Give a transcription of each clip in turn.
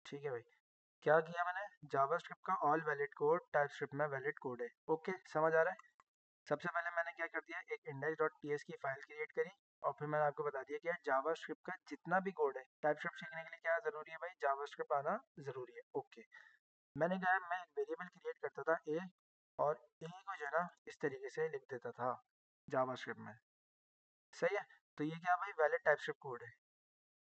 ठीक है भाई, क्या किया मैंने, जावास्क्रिप्ट का ऑल वैलिड कोड टाइपस्क्रिप्ट में वैलिड कोड है। ओके, समझ आ रहा है। सबसे पहले मैंने क्या कर दिया, एक index.ts की फाइल क्रिएट करी, और फिर मैंने आपको बता दिया कि यार जावास्क्रिप्ट का जितना भी कोड है, टाइपस्क्रिप्ट सीखने के लिए क्या ज़रूरी है भाई, जावास्क्रिप्ट आना ज़रूरी है। ओके, मैंने कहा मैं एक वेरिएबल क्रिएट करता था ए, और ए को जो है ना इस तरीके से लिख देता था जावास्क्रिप्ट में। सही है, तो ये क्या भाई, वैलिड टाइपस्क्रिप्ट कोड है।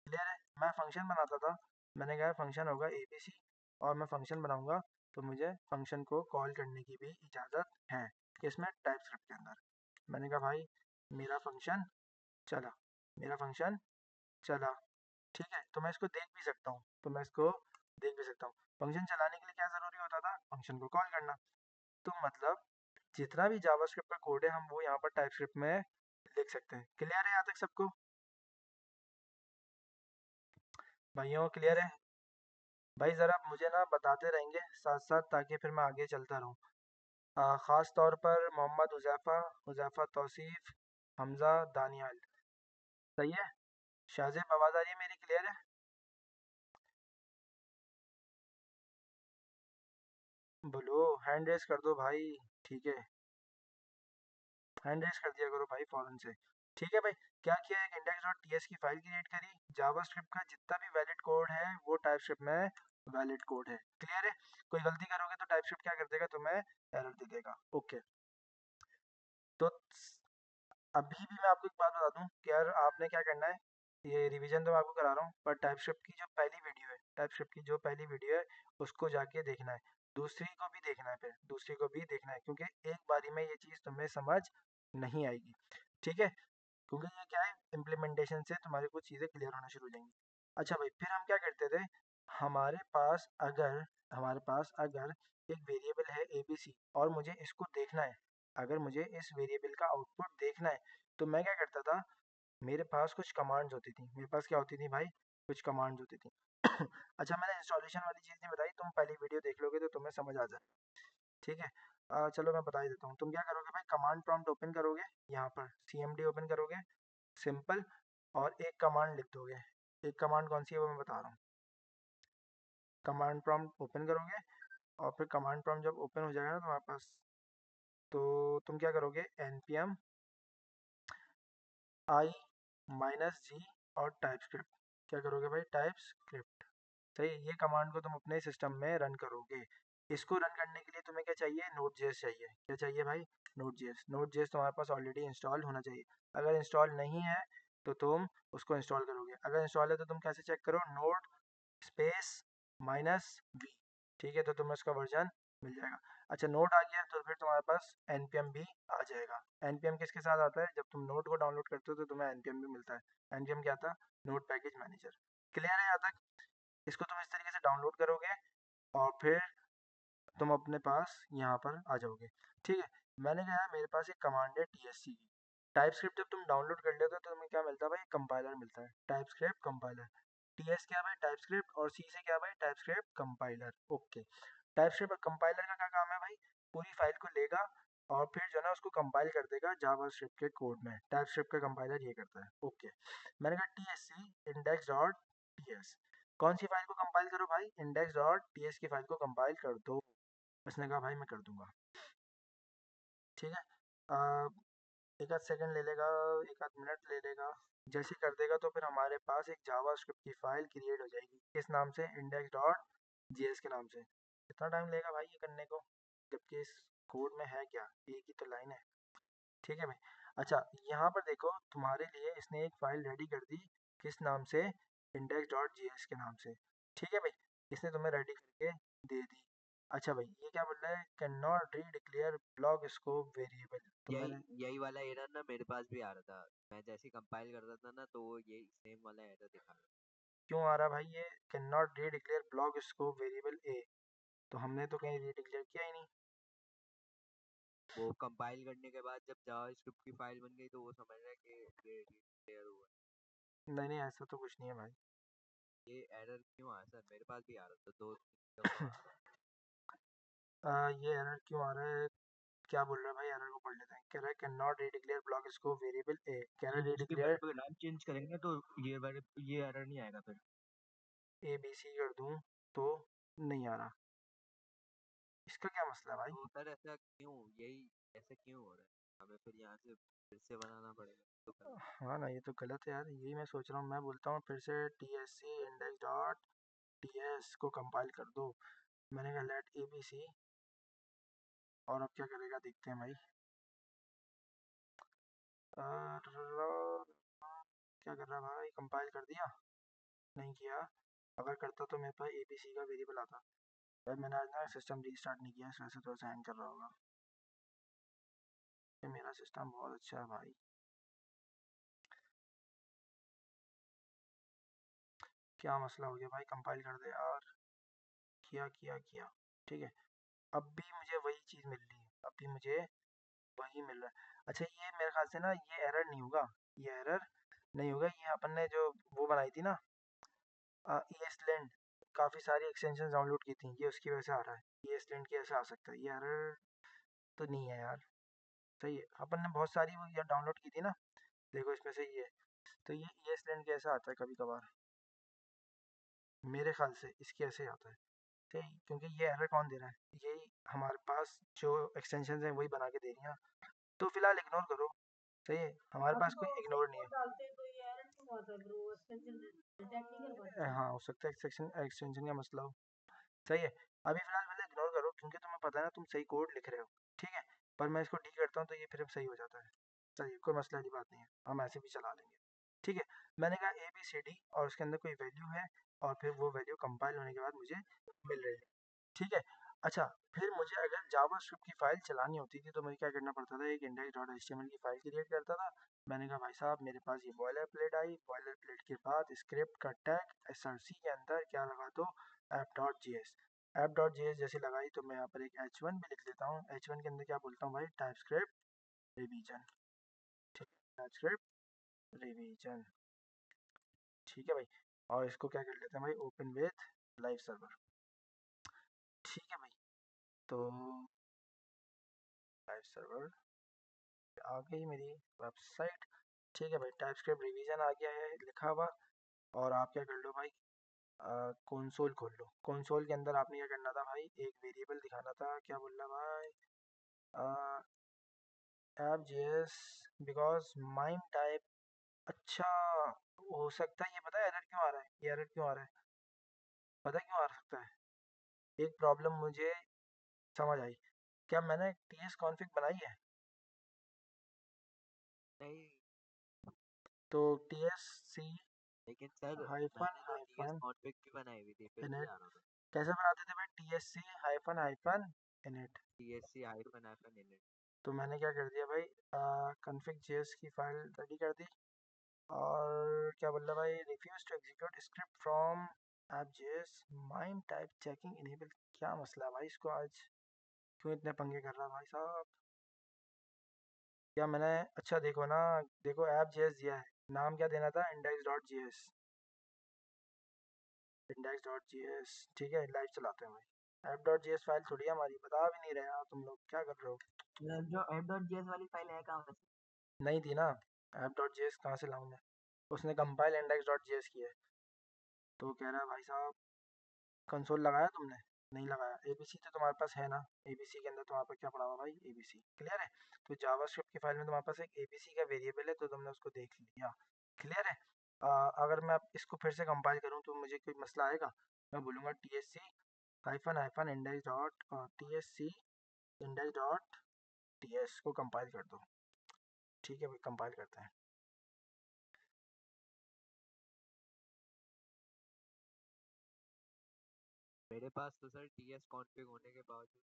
क्लियर है। मैं फंक्शन बनाता था, मैंने कहा फंक्शन होगा abc, और मैं फंक्शन बनाऊंगा तो मुझे फंक्शन को कॉल करने की भी इजाज़त है, किसमें, टाइपस्क्रिप्ट के अंदर। मैंने कहा भाई मेरा फंक्शन चला, मेरा फंक्शन चला, ठीक है, तो मैं इसको देख भी सकता हूँ, तो मैं इसको देख भी सकता हूँ। फंक्शन चलाने के लिए क्या ज़रूरी होता था, फंक्शन को कॉल करना। तो मतलब जितना भी जावास्क्रिप्ट का कोड है हम वो यहाँ पर टाइपस्क्रिप्ट में लिख सकते हैं। क्लियर है यहाँ तक सबको भाइयों, क्लियर है। भाई ज़रा मुझे ना बताते रहेंगे साथ साथ, ताकि फिर मैं आगे चलता रहूँ। ख़ास तौर पर मोहम्मद हुज़ैफ़ा, हुज़ैफ़ा तौसीफ़, हमज़ा, दानियाल। सही है। शाहज़ेब आवाज़ आ रही है मेरी, क्लियर है। बोलो, हैंड रेस कर दो भाई। ठीक है, हैंड रेस कर दिया करो भाई फ़ौरन से। ठीक है भाई, क्या किया, एक index.ts की फाइल क्रिएट करी, जावास्क्रिप्ट का जितना भी वैलिड कोड है वो टाइपस्क्रिप्ट में वैलिड कोड है। क्लियर है। कोई गलती करोगे तो टाइपस्क्रिप्ट क्या कर देगा, तुम्हें एरर दे देगा। ओके, तो अभी भी मैं आपको एक बात बता दूं कि यार आपने क्या करना है, ये रिवीजन तो मैं आपको करा रहा हूँ, पर टाइपस्क्रिप्ट की जो पहली वीडियो है, टाइपस्क्रिप्ट की जो पहली वीडियो है उसको जाके देखना है, दूसरी को भी देखना है, फिर दूसरी को भी देखना है, क्योंकि एक बारी में ये चीज़ तुम्हें समझ नहीं आएगी। ठीक है, क्योंकि ये क्या है, इम्प्लीमेंटेशन से तुम्हारी कुछ चीज़ें क्लियर होना शुरू हो जाएंगी। अच्छा भाई, फिर हम क्या करते थे, हमारे पास अगर हमारे पास अगर एक वेरिएबल है abc, और मुझे इसको देखना है, अगर मुझे इस वेरिएबल का आउटपुट देखना है, तो मैं क्या करता था, मेरे पास कुछ कमांड्स होती थी, मेरे पास क्या होती थी भाई, कुछ कमांड्स होती थी। अच्छा, मैंने इंस्टॉलेशन वाली चीज़ नहीं बताई, तुम पहली वीडियो देख लोगे तो तुम्हें समझ आ जाए। ठीक है, चलो मैं बता ही देता हूँ। तुम क्या करोगे भाई, कमांड प्रॉम्प्ट ओपन करोगे, यहाँ पर cmd ओपन करोगे, सिंपल, और एक कमांड लिख दोगे। एक कमांड कौन सी है वो मैं बता रहा हूँ। कमांड प्रॉम्प्ट ओपन करोगे, और फिर कमांड प्रॉम्प्ट जब ओपन हो जाएगा ना तुम्हारे पास, तो तुम क्या करोगे, npm i -g और टाइपस्क्रिप्ट, क्या करोगे भाई, टाइपस्क्रिप्ट। सही, ये कमांड को तुम अपने सिस्टम में रन करोगे। इसको रन करने के लिए तुम्हें क्या चाहिए, नोड जेएस चाहिए। क्या चाहिए भाई, नोड जेएस। नोड जेएस तुम्हारे पास ऑलरेडी इंस्टॉल होना चाहिए। अगर इंस्टॉल नहीं है तो तुम उसको इंस्टॉल करोगे, अगर इंस्टॉल है तो तुम कैसे चेक करो, नोड स्पेस -v, ठीक है, तो तुम्हें उसका वर्जन मिल जाएगा। अच्छा, नोड आ गया तो फिर तुम्हारे पास npm भी आ जाएगा। npm किसके साथ आता है, जब तुम नोड को डाउनलोड करते हो तो तुम्हें npm भी मिलता है। npm क्या था, नोड पैकेज मैनेजर। क्लियर है यहाँ तक। इसको तुम इस तरीके से डाउनलोड करोगे, और फिर तुम अपने पास यहाँ पर आ जाओगे। ठीक है, मैंने कहा है मेरे पास एक कमांड है tsc की। टाइपस्क्रिप्ट जब तुम डाउनलोड कर लेते हो तो तुम्हें क्या मिलता है भाई, कंपाइलर मिलता है, टाइपस्क्रिप्ट कंपाइलर। टीएस क्या भाई, टाइपस्क्रिप्ट, और सी से क्या भाई, TypeScript compiler. Okay, TypeScript compiler का क्या काम है भाई, पूरी फाइल को लेगा और फिर जो है ना उसको कंपाइल कर देगा जावास्क्रिप्ट के कोड में। टाइपस्क्रिप्ट का कंपाइलर ये करता है। ओके, मैंने कहा tsc index.ts, कौन सी फाइल को कंपाइल करो भाई, index.ts की फाइल को कंपाइल कर दो। उसने कहा भाई मैं कर दूंगा। ठीक है, एक आध सेकंड ले लेगा, एक आध मिनट ले लेगा। जैसे ही कर देगा तो फिर हमारे पास एक जावास्क्रिप्ट की फाइल क्रिएट हो जाएगी, किस नाम से, index.js के नाम से। कितना टाइम लेगा भाई ये करने को, जबकि इस कोड में है क्या, एक ही तो लाइन है। ठीक है भाई। अच्छा, यहाँ पर देखो तुम्हारे लिए इसने एक फाइल रेडी कर दी, किस नाम से, index.js के नाम से। ठीक है भाई, इसने तुम्हें रेडी करके दे दी। अच्छा भाई, ये क्या बोल रहा है, can not redeclare block scope variable, तो यही मैंने, यही वाला एरर ना मेरे पास भी आ रहा था। मैं जैसे कंपाइल करता था ना तो वो यही सेम वाला एरर दिखा रहा क्यों आ रहा भाई ये, can not redeclare block scope variable a, तो हमने तो कहीं रीडिक्लेयर किया ही नहीं। था। वो कंपाइल करने के बाद जब जावास्क्रिप्ट की फाइल बन गई तो वो समझ रहा है कि ये डिक्लेयर हुआ नहीं नहीं, ऐसा तो कुछ नहीं है भाई। है। ये एरर क्यों आया सर, मेरे पास भी आ रहा था, दो तीन दफा आ रहा ये एरर क्यों आ रहा है, क्या बोल रहा है भाई, एरर को पढ़ लेते हैं। कह रहा है can not redeclare block scope variable a, कह रहा था। है जब उसकी रीडिक्लेयर वेरिएबल का नाम चेंज करेंगे तो ये एरर नहीं आएगा फिर। ए बी सी कर दूं, तो नहीं आ रहा, इसका क्या मसला है भाई? तो सर ऐसा क्यों, यही ऐसा क्यों हो रहा है? हमें फिर यहाँ से फिर से बनाना पड़ेगा तो गलत। हाँ ना, ये तो गलत है यार, यही मैं सोच रहा हूँ। मैं बोलता हूँ फिर से T S C index dot T S को कंपाइल कर दो। मैंने कहा लेट ए बी सी, और अब क्या करेगा देखते हैं भाई। क्या कर रहा है भाई, कंपाइल कर दिया? नहीं किया। अगर करता तो मेरे पास ए बी सी का वेरिएबल आता। भाई मैंने आज ना सिस्टम रीस्टार्ट नहीं किया, इस वजह से थोड़ा सा हैंग कर रहा होगा। ये मेरा सिस्टम बहुत अच्छा है भाई। क्या मसला हो गया भाई, कंपाइल कर दे यार। किया किया किया, ठीक है। अब भी मुझे वही चीज़ मिल रही है, अब भी मुझे वही मिल रहा है। अच्छा ये मेरे ख्याल से ना ये एरर नहीं होगा, ये एरर नहीं होगा। ये अपन ने जो वो बनाई थी ना ESLint, काफ़ी सारी एक्सटेंशन डाउनलोड की थी, ये उसकी वजह से आ रहा है। ESLint की वजह से आ सकता है, ये एरर तो नहीं है यार। सही है, अपन ने बहुत सारी वो यार डाउनलोड की थी ना, देखो इसमें से ये। तो ये ESLint कैसे आता है कभी कभार, मेरे ख्याल से इसकी ऐसे आता है। ठीक है, क्योंकि ये एरर कौन दे रहा है, यही हमारे पास जो एक्सटेंशन है वही बना के दे रही हैं। तो फिलहाल इग्नोर करो, सही है, हमारे पास कोई इग्नोर नहीं है। हाँ हो सकता है एक्सटेंशन एक्सटेंशन का मसला हो। सही है, अभी फिलहाल मतलब इग्नोर करो, क्योंकि तुम्हें पता है ना तुम सही कोड लिख रहे हो। ठीक है, पर मैं इसको डी करता हूँ तो ये फिर सही हो जाता है। सही, कोई मसला की बात नहीं है, हम ऐसे भी चला लेंगे। ठीक है, मैंने कहा ए बी सी डी और उसके अंदर कोई वैल्यू है, और फिर वो वैल्यू कंपाइल होने के बाद मुझे मिल रही है। ठीक है। अच्छा, फिर मुझे अगर जावा स्क्रिप्ट की फाइल चलानी होती थी तो मुझे क्या करना पड़ता था, एक index dot H T M L की फाइल क्रिएट करता था। मैंने कहा भाई साहब मेरे पास ये बॉयलर प्लेट आई, बॉयलर प्लेट के बाद स्क्रिप्ट का टैग एस आर सी के अंदर क्या लगा दो, app dot G S. App dot G S जैसे लगाई तो मैं यहाँ पर एक एच वन भी लिख लेता हूँ। एच वन के अंदर क्या बोलता हूँ भाई, टाइप स्क्रिप्ट रिवीजन। ठीक है, टाइप स्क्रिप्ट रिवीजन। ठीक है भाई, और इसको क्या कर लेते हैं भाई, ओपन विथ लाइव सर्वर। ठीक है भाई, तो लाइव सर्वर आ गई मेरी वेबसाइट। ठीक है भाई, टाइपस्क्रिप्ट रिवीजन आ गया है लिखा हुआ। और आप क्या कर लो भाई, कंसोल खोल लो। कंसोल के अंदर आपने क्या करना था भाई, एक वेरिएबल दिखाना था, क्या बोलना भाई, app JS because mime type. अच्छा, हो सकता है ये, पता है एरर क्यों आ रहा है, ये एरर क्यों आ रहा है, पता है क्यों आ सकता है? एक प्रॉब्लम मुझे समझ आई। क्या मैंने टी एस कॉन्फ़िग बनाई है? नहीं, तो टी एस सी लेकिन सर हाइफन मैंने तो टीएस हाइफन कॉन्फ़िग की बनाई हुई थी, फिर भी इनिट। आ रहा था। कैसे बनाते थे भाई, T S C hyphen hyphen init. TSC hyphen hyphen init. तो मैंने क्या कर दिया भाई, config js की फाइल रेडी कर दी। और क्या बोल रहा भाई, refuse to execute script from app JS MIME type checking enable. क्या मसला है भाई, इसको आज क्यों इतने पंगे कर रहा है भाई साहब? क्या मैंने, अच्छा देखो ना, देखो ऐप जेएस दिया है, नाम क्या देना था, index dot G S. Index dot G S, ठीक है, लाइव चलाते हैं भाई। App dot G S file थोड़ी है हमारी, बता भी नहीं रहे यार तुम लोग, क्या कर रहे हो? जो app.js वाली फाइल है कहाँ वैसे? नहीं थी ना, ऐप डॉट जी एस कहाँ से लाऊं मैं? उसने compile index dot G S किया है। तो कह रहा है भाई साहब कंसोल लगाया तुमने? नहीं लगाया। एबीसी तो तुम्हारे पास है ना, एबीसी के अंदर तुम्हारे पास क्या पड़ा हुआ भाई, एबीसी क्लियर है। तो जावास्क्रिप्ट की फाइल में तुम्हारे पास एक एबीसी का वेरिएबल है, तो तुमने उसको देख लिया, क्लियर है। अगर मैं अब इसको फिर से कंपाइल करूँ तो मुझे कोई मसला आएगा? मैं बोलूँगा T S C hyphen hyphen index dot T S C index dot T S को कंपाइल कर दो। ठीक है भाई, कंपाइल करते हैं। मेरे पास तो सर टीएस कॉन्फ़िग होने के बावजूद।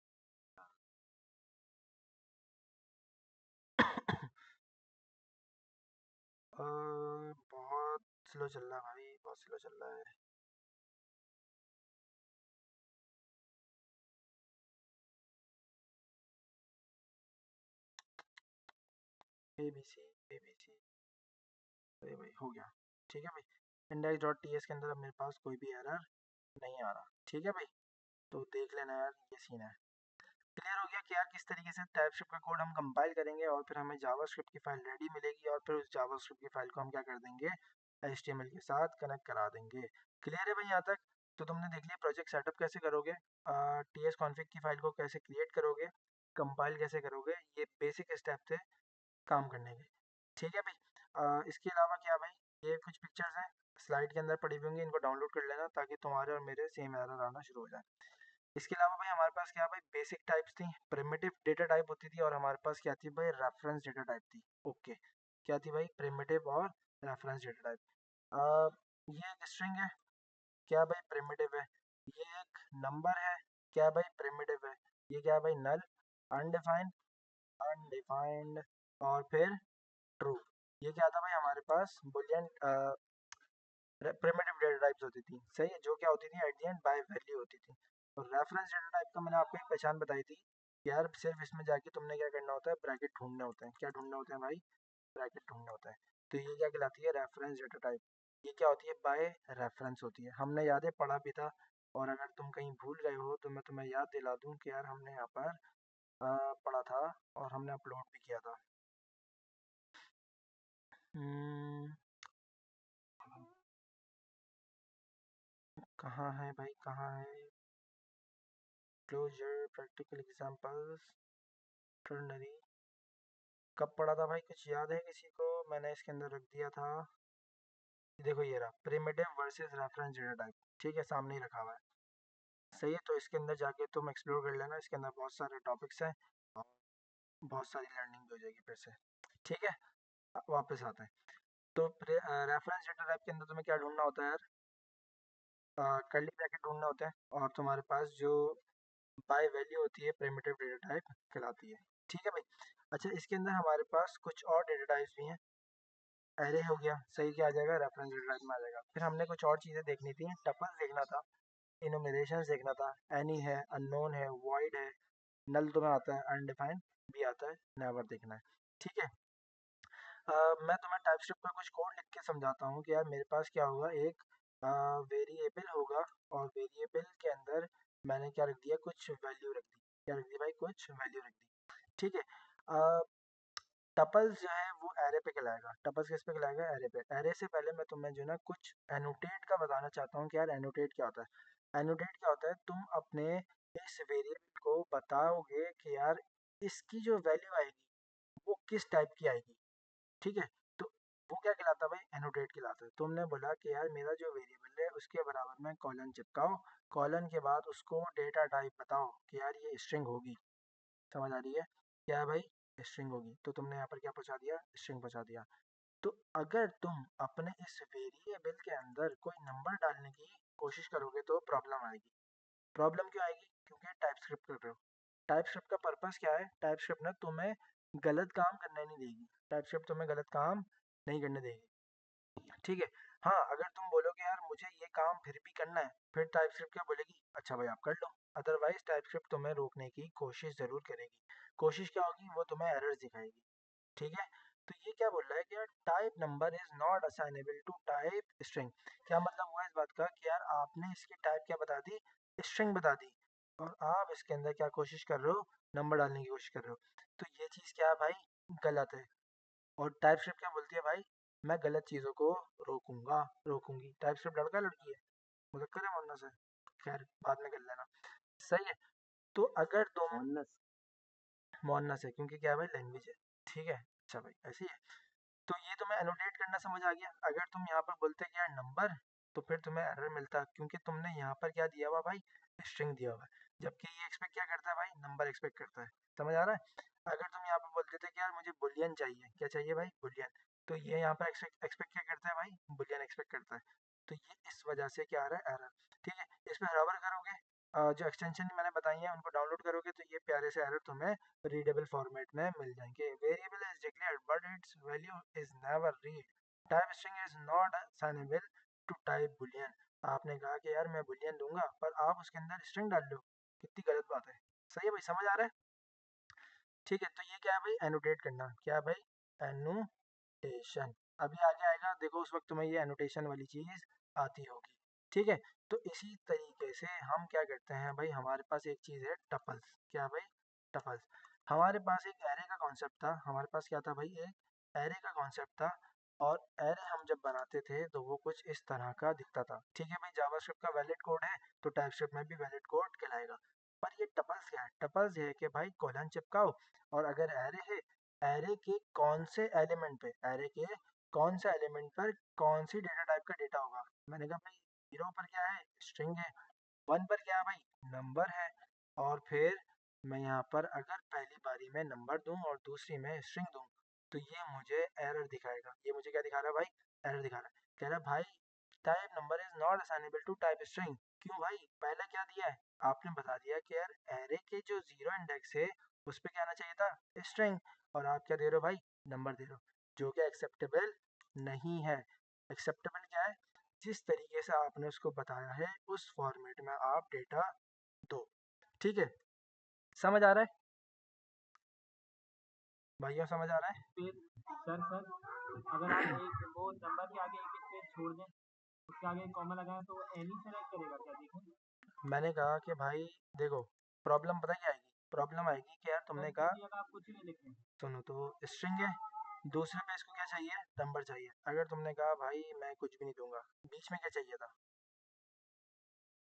बहुत स्लो चल रहा है भाई, बहुत स्लो चल रहा है। ए बी सी, ए बी सी, अरे भाई हो गया। ठीक है भाई, इंडेक्स डॉट टी एस के अंदर अब मेरे पास कोई भी एरर नहीं आ रहा। ठीक है भाई, तो देख लेना यार, ये सीन है। क्लियर हो गया कि यार किस तरीके से टाइपस्क्रिप्ट का कोड हम कंपाइल करेंगे, और फिर हमें जावास्क्रिप्ट की फाइल रेडी मिलेगी, और फिर उस जावास्क्रिप्ट की फाइल को हम क्या कर देंगे, HTML के साथ कनेक्ट करा देंगे। क्लियर है भाई यहाँ तक? तो तुमने देख लिया प्रोजेक्ट सेटअप कैसे करोगे, टी एस कॉन्फ़िग की फाइल को कैसे क्रिएट करोगे, कंपाइल कैसे करोगे, ये बेसिक स्टेप थे काम करने के। ठीक है भाई। इसके अलावा क्या भाई, ये कुछ पिक्चर्स हैं स्लाइड के अंदर पड़ी हुई होंगी, इनको डाउनलोड कर लेना ताकि तुम्हारे और मेरे सेम एरर आना शुरू हो जाए। इसके अलावा भाई हमारे पास क्या भाई बेसिक टाइप्स थी, प्रिमिटिव डेटा टाइप होती थी, और हमारे पास क्या थी भाई रेफरेंस डेटा टाइप थी। ओके, क्या थी भाई प्रिमिटिव और रेफरेंस डेटा टाइप। ये एक स्ट्रिंग है, क्या भाई प्रिमिटिव है। ये एक नंबर है, क्या भाई प्रिमिटिव है। ये क्या है भाई नल, अनडिफाइंड, अनडिफाइंड, और फिर ट्रू। ये क्या था भाई हमारे पास बुलियन प्रिमिटिव डेटा टाइप्स होती थी, सही है, जो क्या होती थी at the end by value होती थी। और रेफरेंस डेटा टाइप का मैंने आपको एक पहचान बताई थी कि यार सिर्फ इसमें जाके तुमने क्या करना होता है, ब्रैकेट ढूंढने होते हैं। क्या ढूंढने होते हैं भाई, ब्रैकेट ढूंढने होता है। तो ये क्या कहलाती है रेफरेंस डेटा टाइप। ये क्या होती है बाय रेफरेंस होती है, हमने याद है पढ़ा भी था। और अगर तुम कहीं भूल गए हो तो मैं तुम्हें याद दिला दूं कि यार हमने यहाँ पर पढ़ा था और हमने अपलोड भी किया था। हम्म, कहाँ है भाई, कहाँ है, क्लोजर प्रैक्टिकल एग्जांपल्स, टर्नरी, कब पढ़ा था भाई, कुछ याद है किसी को, मैंने इसके अंदर रख दिया था। देखो ये रहा primitive versus reference data type, ठीक है सामने ही रखा हुआ है, सही है। तो इसके अंदर जाके तुम एक्सप्लोर कर लेना, इसके अंदर बहुत सारे टॉपिक्स हैं और बहुत सारी लर्निंग भी हो जाएगी फिर से। ठीक है, वापस आते हैं। तो रेफरेंस डेटा टाइप के अंदर तुम्हें क्या ढूंढना होता है यार, कर्ली ब्रैकेट ढूंढना होता है, और तुम्हारे पास जो बाय वैल्यू होती है प्रिमिटिव डेटा टाइप कहलाती है। ठीक है भाई। अच्छा इसके अंदर हमारे पास कुछ और डेटा टाइप्स भी हैं, एरे हो गया, सही क्या आ जाएगा रेफरेंस डेटा टाइप में आ जाएगा। फिर हमने कुछ और चीज़ें देखनी थी, टपल्स देखना था, इनुमरेशंस देखना था, एनी है, अननोन है, वॉइड है, नल तुम्हें आता है, अनडिफाइंड भी आता है, नेवर देखना है। ठीक है। मैं तुम्हें टाइपस्क्रिप्ट का कुछ कोड लिख के समझाता हूँ कि यार मेरे पास क्या होगा, एक वेरिएबल होगा, और वेरिएबल के अंदर मैंने क्या रख दिया, कुछ वैल्यू रख दी। क्या रख दी भाई, कुछ वैल्यू रख दी। ठीक है। टपल्स जो है वो एरे पे कहलाएगा, टपल्स किस पे कहलाएगा, एरे पे। एरे से पहले मैं तुम्हें जो ना कुछ एनोटेट का बताना चाहता हूँ कि यार एनोटेट क्या होता है। एनोटेट क्या होता है, तुम अपने इस वेरिएबल को बताओगे कि यार इसकी जो वैल्यू आएगी वो किस टाइप की आएगी। ठीक है। तो वो क्या कहलाता है भाई, एनोटेट कहलाता है। तुमने बोला कि यार मेरा जो वेरिएबल है उसके बराबर में कॉलन चिपकाओ, कॉलन के बाद उसको डेटा टाइप बताओ कि यार ये स्ट्रिंग होगी। समझ आ रही है, क्या है भाई स्ट्रिंग होगी। तो तुमने यहाँ पर क्या पहुँचा दिया, स्ट्रिंग पहुँचा दिया। तो अगर तुम अपने इस वेरिएबल के अंदर कोई नंबर डालने की कोशिश करोगे तो प्रॉब्लम आएगी। प्रॉब्लम क्यों आएगी, क्योंकि टाइपस्क्रिप्ट कर रहे हो। टाइपस्क्रिप्ट का पर्पस क्या है, टाइपस्क्रिप्ट ना तुम्हें गलत काम करने नहीं देगी, टाइपस्क्रिप्ट तुम्हें गलत काम नहीं करने देगी। ठीक है। हाँ अगर तुम बोलोगे यार मुझे ये काम फिर भी करना है, फिर टाइपस्क्रिप्ट क्या बोलेगी, अच्छा भाई आप कर लो। अदरवाइज टाइपस्क्रिप्ट तुम्हें रोकने की कोशिश जरूर करेगी। कोशिश क्या होगी, वो तुम्हें एरर्स दिखाएगी। ठीक है। तो ये क्या बोल रहा है कि यार type number is not assignable to type string. क्या मतलब हुआ इस बात का कि यार आपने इसकी टाइप क्या बता दी, स्ट्रिंग बता दी, और आप इसके अंदर क्या कोशिश कर रहे हो, नंबर डालने की कोशिश कर रहे हो। तो ये चीज़ क्या है भाई, गलत है। और टाइपस्क्रिप्ट क्या बोलती है भाई, मैं गलत चीज़ों को रोकूंगा, रोकूंगी। टाइपस्क्रिप्ट लड़का लड़की है, मुझक्कर है मुन्नस है, खैर बाद में कर लेना। सही है। तो अगर तुम मोहनस। मुअन्नस है क्योंकि क्या है भाई लैंग्वेज है। ठीक है, अच्छा भाई ऐसी है। तो ये तुम्हें एनोटेट करना समझ आ गया। अगर तुम यहाँ पर बोलते कि यार नंबर, तो फिर तुम्हें एरर मिलता क्योंकि तुमने यहाँ पर क्या दिया हुआ भाई, स्ट्रिंग दिया हुआ है। जबकि ये एक्सपेक्ट क्या करता है भाई, नंबर एक्सपेक्ट करता है। समझ आ रहा है। अगर तुम यहाँ पर बोल देते कि यार मुझे बुलियन चाहिए, क्या चाहिए भाई, बुलियन, तो ये यहाँ पर एक्सपेक्ट क्या करता है भाई, बुलियन एक्सपेक्ट करता है। तो ये इस वजह से क्या आ रहा है, एरर। ठीक है। इस पर रबर करोगे, जो एक्सटेंशन मैंने बताई है उनको डाउनलोड करोगे, तो ये प्यारे से एरर तुम्हें रीडेबल फॉर्मेट में मिल जाएंगे। Variable is declared but its value is never read, type string is not assignable to type boolean. आपने कहा कि यार मैं बुलियन दूंगा पर आप उसके अंदर स्ट्रिंग डाल लो, कितनी गलत बात है। सही है भाई, समझ आ रहा है। ठीक है। तो ये क्या है भाई, एनोटेट करना, क्या है भाई एनोटेशन। अभी आगे आएगा देखो, उस वक्त तुम्हें ये एनोटेशन वाली चीज आती होगी। ठीक है। तो इसी तरीके से हम क्या करते हैं भाई, हमारे पास एक चीज है टपल्स। क्या भाई, टपल्स। हमारे पास एक एरे का कॉन्सेप्ट था, हमारे पास क्या था भाई, एक एरे का कॉन्सेप्ट था। और एरे हम जब बनाते थे तो वो कुछ इस तरह का दिखता था। ठीक है भाई, जावास्क्रिप्ट का वैलिड कोड है तो टाइपस्क्रिप्ट में भी वैलिड कोड कहलाएगा। पर ये टपल्स क्या है? टपल्स ये है कि भाई कोलन चिपकाओ, और अगर एरे है, एरे के कौन से एलिमेंट पे, एरे के कौन से एलिमेंट पर कौन सी डेटा टाइप का डेटा होगा। मैंने कहा भाई 0 पर क्या है, स्ट्रिंग है। 1 पर क्या है भाई, नंबर है। और फिर मैं यहाँ पर अगर पहली बारी में नंबर दूं और दूसरी में स्ट्रिंग दूं तो ये मुझे एरर दिखाएगा। ये मुझे क्या दिखा रहा है भाई, एरर दिखा रहा है। कह रहा है भाई type number is not assignable to type string. क्यों भाई, पहले क्या दिया है, आपने बता दिया कि यार एरे के जो 0 इंडेक्स है उस पर क्या आना चाहिए था, स्ट्रिंग। और आप क्या दे रहे हो भाई, नंबर दे रहे हो, जो कि एक्सेप्टेबल नहीं है। एक्सेप्टेबल क्या है, जिस तरीके से आपने उसको बताया है उस फॉर्मेट में आप डेटा दो। ठीक है, समझ आ रहा है भाइयों, समझ आ रहा है? फिर सर अगर आप एक वो नंबर के आगे एक स्पेस छोड़ दें, उसके आगे एक कॉमा लगाएं तो एनी सेलेक्ट करेगा क्या, देखें। मैंने कहा कि भाई देखो, प्रॉब्लम पता क्या आएगी, प्रॉब्लम आएगी कि यार तुमने सर कहा, की जगह आप कुछ नहीं लिखें। सुनो तो, स्ट्रिंग है, दूसरे पे इसको क्या चाहिए, नंबर चाहिए। अगर तुमने कहा भाई मैं कुछ भी नहीं दूंगा, बीच में क्या चाहिए था,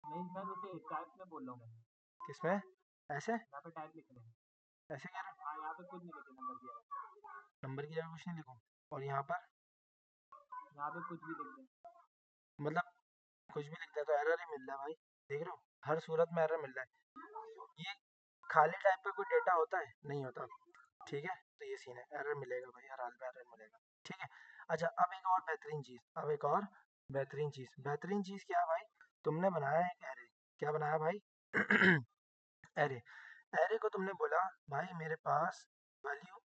नहीं सर, उसे टाइप में बोल रहा हूँ मैं। किसमें, ऐसे, यहाँ पे टाइप लिख रहे हैं। ऐसे कह रहे हो? हाँ, यहाँ पे कुछ नहीं लिखे नंबर की जगह। नंबर की जगह कुछ नहीं लिखूं, और यहाँ पर यहाँ पे कुछ भी लिख दें। मतलब कुछ भी लिख दिया तो एरर ही मिल रहा है भाई। देख रहे हो, हर सूरत में एरर मिल रहा है। ये खाली टाइप का कोई डेटा होता है, नहीं होता। ठीक है, तो ये सीन है, एरर मिलेगा भाई, हर हाल में एरर मिलेगा। ठीक है। अच्छा, अब एक और बेहतरीन चीज़, अब एक और बेहतरीन चीज़, बेहतरीन चीज़ क्या है भाई, तुमने बनाया है एक एरे। क्या बनाया भाई, एरे। एरे को तुमने बोला भाई मेरे पास वैल्यू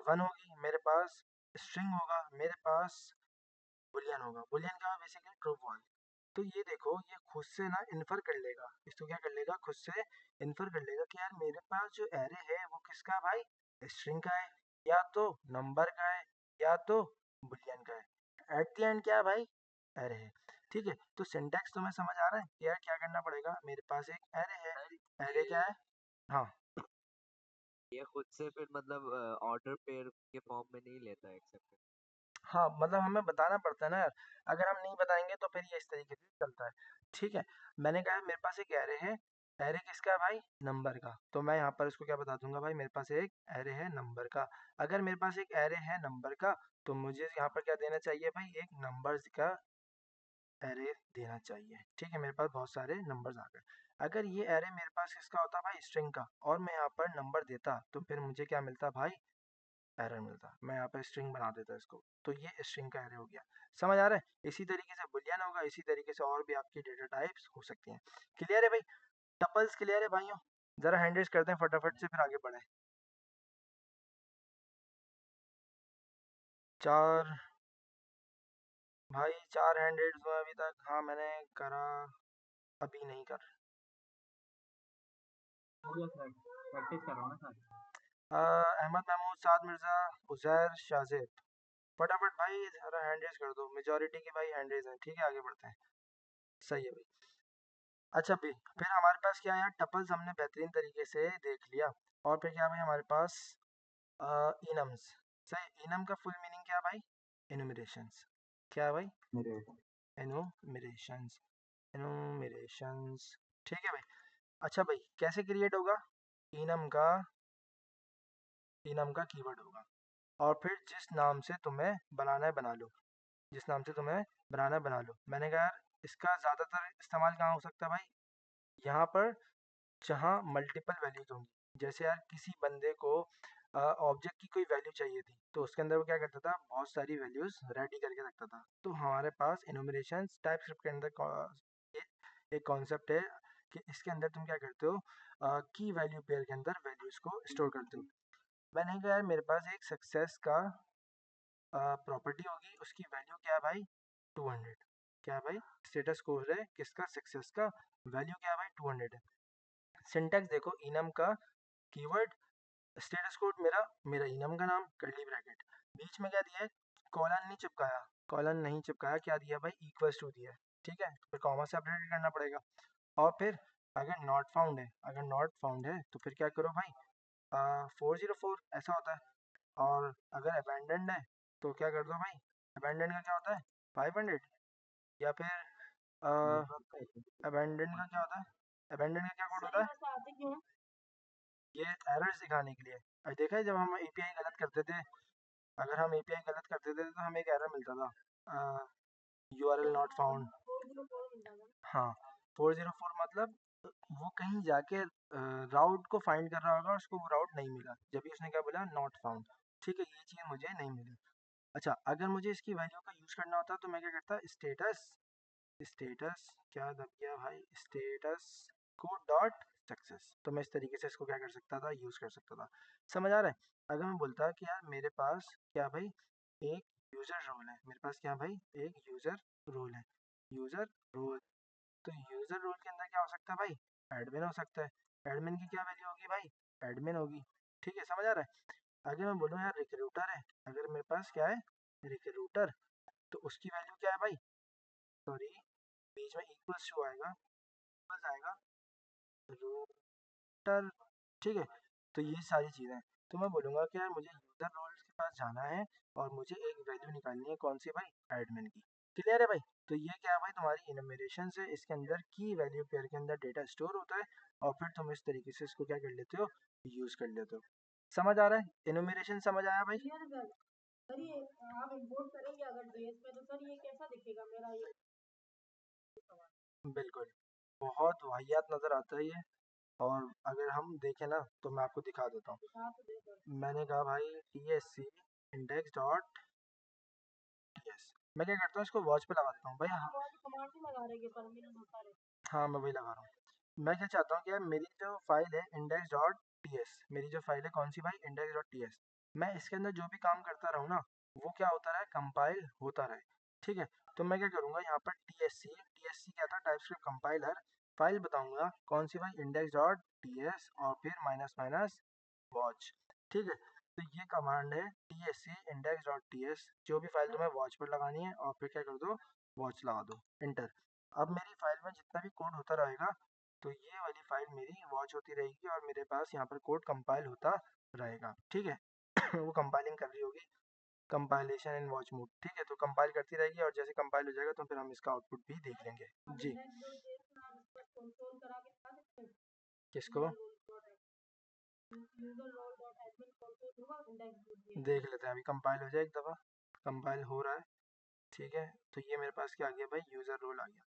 1 होगी, मेरे पास स्ट्रिंग होगा, मेरे पास बुलियन होगा। बुलियन क्या है, बेसिकली ट्रू फॉल्स। तो ये देखो, ये खुद से ना इन्फर कर लेगा, इसको क्या कर लेगा, खुद से इन्फर कर लेगा कि यार मेरे पास जो एरे है वो किसका है भाई, स्ट्रिंग का है, या तो नंबर का है, या तो बुलियन का है। एट द एंड क्या है भाई, एरे है। ठीक है, तो सिंटैक्स तुम्हें समझ आ रहा है कि यार क्या करना पड़ेगा, मेरे पास एक एरे है, सर एरे क्या ये है, हाँ। ये खुद से फिर मतलब ऑर्डर पेयर के फॉर्म में नहीं लेता है एक्सेप्ट। हाँ, मतलब हमें बताना पड़ता है ना यार, अगर हम नहीं बताएंगे तो फिर ये इस तरीके से चलता है। ठीक है, मैंने कहा मेरे पास एक एरे है, एरे किसका है भाई, नंबर का। तो मैं यहाँ पर इसको क्या बता दूंगा भाई, मेरे पास एक एरे है नंबर का। अगर मेरे पास एक एरे है नंबर का तो मुझे यहाँ पर क्या देना चाहिए भाई, एक नंबर्स का एरे देना चाहिए। ठीक है, मेरे पास बहुत सारे नंबर्स आ गए। अगर ये एरे मेरे पास किसका होता भाई, स्ट्रिंग का, और मैं यहाँ पर नंबर देता तो फिर मुझे क्या मिलता भाई, एरर मिलता। मैं यहाँ पे स्ट्रिंग बना देता इसको, तो ये स्ट्रिंग का एरे हो गया। समझ आ रहा है? इसी तरीके से बुलियन होगा, इसी तरीके से और भी आपकी डेटा टाइप्स हो सकती हैं। क्लियर है भाई, टपल्स क्लियर है भाइयों? जरा हैंड रेज करते हैं फटाफट से, फिर आगे बढ़े। चार, भाई 4 हैंड रेज हुआ अभी तक, हाँ मैंने करा, अभी नहीं कर। हो गया सर, प्रैक्टिस कर रहा हूँ ना सर। अहमद महमूद, साद मिर्ज़ा, उजैर, शाजिब, फटाफट भाई जरा हैंड रेज कर दो, मेजोरिटी की भाई हैंड रेज है। ठीक है, आगे बढ़ते हैं। सही है भाई। अच्छा भी, फिर हमारे पास क्या है यार, टपल्स हमने बेहतरीन तरीके से देख लिया। और फिर क्या है भाई हमारे पास, इनम्स। सही, इनम का फुल मीनिंग क्या है भाई, एनुमरेशंस। क्या है भाई, मेरे एनुमरेशंस, एनुमरेशंस। ठीक है भाई। अच्छा भाई, कैसे क्रिएट होगा, इनम का, इनम का कीवर्ड होगा, और फिर जिस नाम से तुम्हें बनाना है बना लो, जिस नाम से तुम्हें बनाना है बना लो। मैंने कहा यार इसका ज़्यादातर इस्तेमाल कहाँ हो सकता है भाई, यहाँ पर जहाँ मल्टीपल वैल्यूज होंगी। जैसे यार किसी बंदे को ऑब्जेक्ट की कोई वैल्यू चाहिए थी, तो उसके अंदर वो क्या करता था, बहुत सारी वैल्यूज रेडी करके रखता था। तो हमारे पास इनोमिनेशन टाइपस्क्रिप्ट के अंदर ये एक कॉन्सेप्ट है कि इसके अंदर तुम क्या करते हो, की वैल्यू पेयर के अंदर वैल्यूज को स्टोर करते हो। मैंने कहा यार मेरे पास एक सक्सेस का प्रॉपर्टी होगी, उसकी वैल्यू क्या है भाई, 200। क्या है भाई, स्टेटस कोड है किसका, सक्सेस का, वैल्यू क्या है भाई, 200 है। सिंटैक्स देखो, इनम का कीवर्ड, स्टेटस कोड मेरा, मेरा इनम का नाम, कर्ली ब्रैकेट, बीच में क्या दिया है, कॉलन नहीं चिपकाया, कॉलन नहीं चिपकाया, क्या दिया भाई, इक्वल्स टू दिया है। ठीक है, फिर कॉमा से अपडेट करना पड़ेगा। और फिर अगर नॉट फाउंड है, अगर नॉट फाउंड है तो फिर क्या करो भाई, 404 ऐसा होता है। और अगर अबैंडन्ड है तो क्या कर दो भाई, अबेंडन का क्या होता है 500, या फिर नेटवर्क का है। अबेंडन का क्या होता है, अबेंडन का क्या कोड होता है, ये एरर्स दिखाने के लिए। और देखा है जब हम एपीआई गलत करते थे, अगर हम एपीआई गलत करते थे तो हमें एक एरर मिलता था, यूआरएल नॉट फाउंड। हाँ 404 मतलब वो कहीं जाके राउट को फाइंड कर रहा होगा, उसको वो राउट नहीं मिला, जब भी उसने क्या बोला नॉट फाउंड। ठीक है, ये चीज़ मुझे नहीं मिली। अच्छा, अगर मुझे इसकी वैल्यू का यूज़ करना होता तो मैं क्या करता, स्टेटस, स्टेटस क्या दब गया भाई, स्टेटस को डॉट सक्सेस, तो मैं इस तरीके से इसको क्या कर सकता था, यूज़ कर सकता था। समझ आ रहा है। अगर मैं बोलता कि यार मेरे पास क्या भाई एक यूज़र रोल है, मेरे पास क्या भाई एक यूज़र रोल है, यूज़र रोल, तो यूज़र रोल के अंदर क्या हो सकता है भाई, एडमिन हो सकता है। एडमिन की क्या वैल्यू होगी भाई, एडमिन होगी। ठीक है, समझ आ रहा है। अगर मैं बोलूँ यार रिक्रूटर है, अगर मेरे पास क्या है रिक्रूटर, तो उसकी वैल्यू क्या है भाई, सॉरी बीच में इक्वल्स टू आएगा, इक्वल्स आएगा रूटर। ठीक है, तो ये सारी चीज़ें, तो मैं बोलूँगा कि यार मुझे यूज़र रोल्स के पास जाना है और मुझे एक वैल्यू निकालनी है, कौन सी भाई एडमिन की। क्लियर है भाई। तो ये क्या है भाई तुम्हारी इनमेरेशन से, इसके अंदर की वैल्यू पेयर के अंदर डेटा स्टोर होता है और फिर तुम इस तरीके से इसको क्या कर लेते हो, यूज़ कर लेते हो। समझ आ रहा है, इनमेरेशन समझ आया भाई। सर ये आप इंपोर्ट करेंगे अगर जेएस में, तो सर ये कैसा दिखेगा मेरा ये बिल्कुल, बहुत वाहियात नज़र आता है ये। और अगर हम देखें ना तो मैं आपको दिखा देता हूँ। दिखा तो दे सर। मैंने कहा भाई TSC इंडेक्स डॉट TS, मैं क्या करता हूँ इसको वॉच पे लगा देता हूँ भाई। हाँ हमारी कमांड ही लगा रहे हैं परमिशन होता रहे। हाँ मैं वही लगा रहा हूँ। मैं क्या चाहता हूँ कि यार मेरी जो फाइल है इंडेक्स डॉट TS, मेरी जो फाइल है कौन सी भाई इंडेक्स डॉट TS, मैं इसके अंदर जो भी काम करता रहूँ ना वो क्या होता रहे, कंपाइल होता रहे। ठीक है, तो मैं क्या करूँगा यहाँ पर TSC क्या था, टाइपस्क्रिप्ट कंपाइलर, फाइल बताऊँगा कौन सी भाई इंडेक्स डॉट TS और फिर माइनस माइनस वॉच। ठीक है, तो ये कमांड है TSC इंडेक्स डॉट TS, जो भी फाइल तुम्हें वॉच पर लगानी है और फिर क्या कर दो वॉच लगा दो, इंटर। अब मेरी फाइल में जितना भी कोड होता रहेगा तो ये वाली फाइल मेरी वॉच होती रहेगी और मेरे पास यहाँ पर कोड कंपाइल होता रहेगा। ठीक है वो कंपाइलिंग कर रही होगी, कंपाइलेशन इन वॉच मोड। ठीक है, तो कंपाइल करती रहेगी और जैसे कंपाइल हो जाएगा तो फिर हम इसका आउटपुट भी देख लेंगे जी। कंट्रोल करा के दिखा सकते हैं किसको user role dot admin control होगा इंडेक्स देख लेते हैं, अभी कंपाइल हो जाए एक दफ़ा, कंपाइल हो रहा है। ठीक है, तो ये मेरे पास क्या आ गया भाई यूज़र रोल आ गया।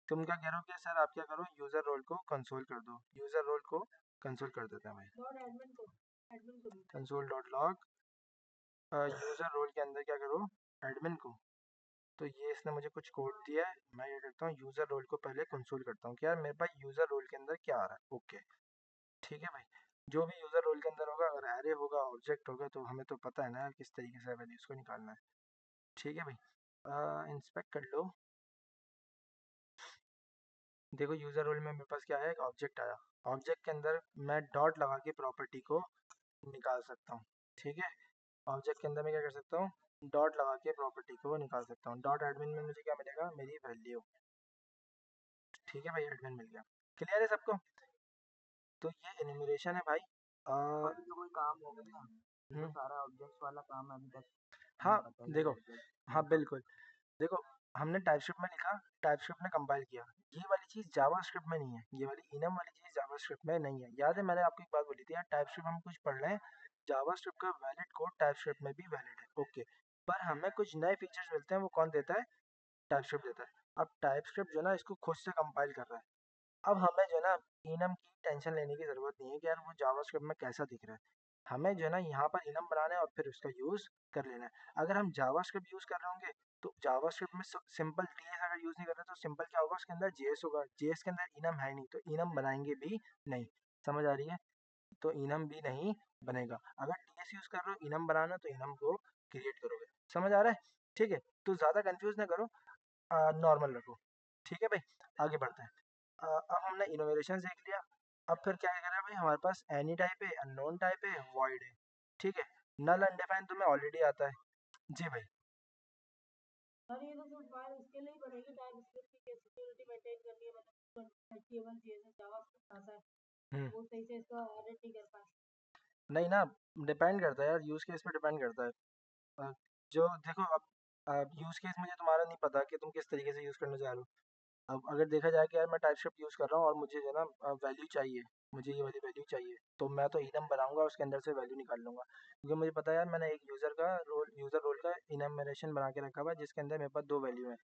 तुम क्या कह रहे हो कि सर आप क्या करो यूज़र रोल को कंसोल कर दो, यूज़र रोल को कंसोल कर देते हैं भाई, डॉट एडमिन को console dot log user role के अंदर क्या करो एडमिन को। तो ये इसने मुझे कुछ कोड दिया है, मैं ये करता हूँ यूज़र रोल को पहले कंसोल करता हूँ कि यार मेरे पास यूज़र रोल के अंदर क्या आ रहा है। ओके ठीक है भाई, जो भी यूज़र रोल के अंदर होगा, अगर एरे होगा ऑब्जेक्ट होगा तो हमें तो पता है ना किस तरीके से वैल्यूज़ को निकालना है। ठीक है भाई, इंस्पेक्ट कर लो। देखो यूज़र रोल में मेरे पास क्या है, एक ऑब्जेक्ट आया, ऑब्जेक्ट के अंदर मैं डॉट लगा के प्रॉपर्टी को निकाल सकता हूँ। ठीक है, ऑब्जेक्ट के अंदर मैं क्या कर सकता हूँ, डॉट लगा के प्रॉपर्टी को निकाल सकता हूँ। डॉट एडमिन में मुझे क्या मिलेगा, मेरी वैल्यू। ठीक है भाई, एडमिन मिल गया। क्लियर है सबको। तो ये एनिमेशन है भाई। पर जो कोई काम हो गया ना, ये तो सारा ऑब्जेक्ट्स वाला काम अभी तक हाँ हमें पता ही है देखो, ऑब्जेक्ट हाँ मेथड। बिल्कुल, देखो हमने टाइपस्क्रिप्ट में लिखा, टाइपस्क्रिप्ट ने कंपाइल किया, ये वाली चीज़ जावास्क्रिप्ट में नहीं है, ये वाली इनम वाली चीज़ जावास्क्रिप्ट में नहीं है। याद है मैंने आपको एक बात बोली थी यार, टाइपस्क्रिप्ट हम कुछ पढ़ रहे हैं, जावास्क्रिप्ट का वैलिड कोड टाइपस्क्रिप्ट में भी वैलिड है। ओके, पर हमें कुछ नए फीचर्स मिलते हैं, वो कौन देता है, टाइपस्क्रिप्ट देता है। अब टाइपस्क्रिप्ट जो है ना इसको खुद से कंपाइल कर रहा है। अब हमें जो है ना इनम की टेंशन लेने की ज़रूरत नहीं है कि यार वो जावास्क्रिप्ट में कैसा दिख रहा है। हमें जो है ना यहाँ पर इनम बनाना है और फिर उसका यूज़ कर लेना है। अगर हम जावास्क्रिप्ट यूज़ कर रहे होंगे तो जावास्क्रिप्ट में सिंपल टीएस अगर यूज़ नहीं कर रहे तो सिंपल क्या होगा, उसके अंदर जेएस होगा, जेएस के अंदर इनम है नहीं तो इनम बनाएंगे भी नहीं। समझ आ रही है, तो इनम भी नहीं बनेगा। अगर टीएस यूज़ कर रहे हो इनम बनाना तो इनम को क्रिएट करोगे। समझ आ रहा है। ठीक है, तो ज़्यादा कंफ्यूज ना करो, नॉर्मल रखो। ठीक है भाई, आगे बढ़ते हैं। अब हमने इनोवेशन देख लिया, अब फिर क्या करें भाई, हमारे पास एनी टाइप है, अननोन टाइप है, वॉइड है। ठीक है, नल अनडिफाइंड तुम्हें ऑलरेडी आता है जी भाई। सर ये तो सिर्फ फाइल उसके लिए ही बनेगी टाइपस्क्रिप्ट की सिक्योरिटी मेंटेन करनी है, मतलब HTML CSS जावास्क्रिप्ट आता है हम्म, वो सही से इसका एडिट नहीं कर पाए। नहीं ना, डिपेंड करता है यार, यूज़ केस पे डिपेंड करता है। अ, जो देखो अब यूज़ केस मुझे तुम्हारा नहीं पता कि तुम किस तरीके से यूज़ करना चाह रहे हो। अब अगर देखा जाए कि यार मैं टाइपस्क्रिप्ट यूज़ कर रहा हूँ और मुझे जो है ना वैल्यू चाहिए, मुझे ये वाली वैल्यू चाहिए, तो मैं तो इनम बनाऊंगा और उसके अंदर से वैल्यू निकाल लूँगा, क्योंकि मुझे पता है यार मैंने एक यूज़र रोल का इनमेरेशन बना के रखा हुआ है जिसके अंदर मेरे पास 2 वैल्यू है।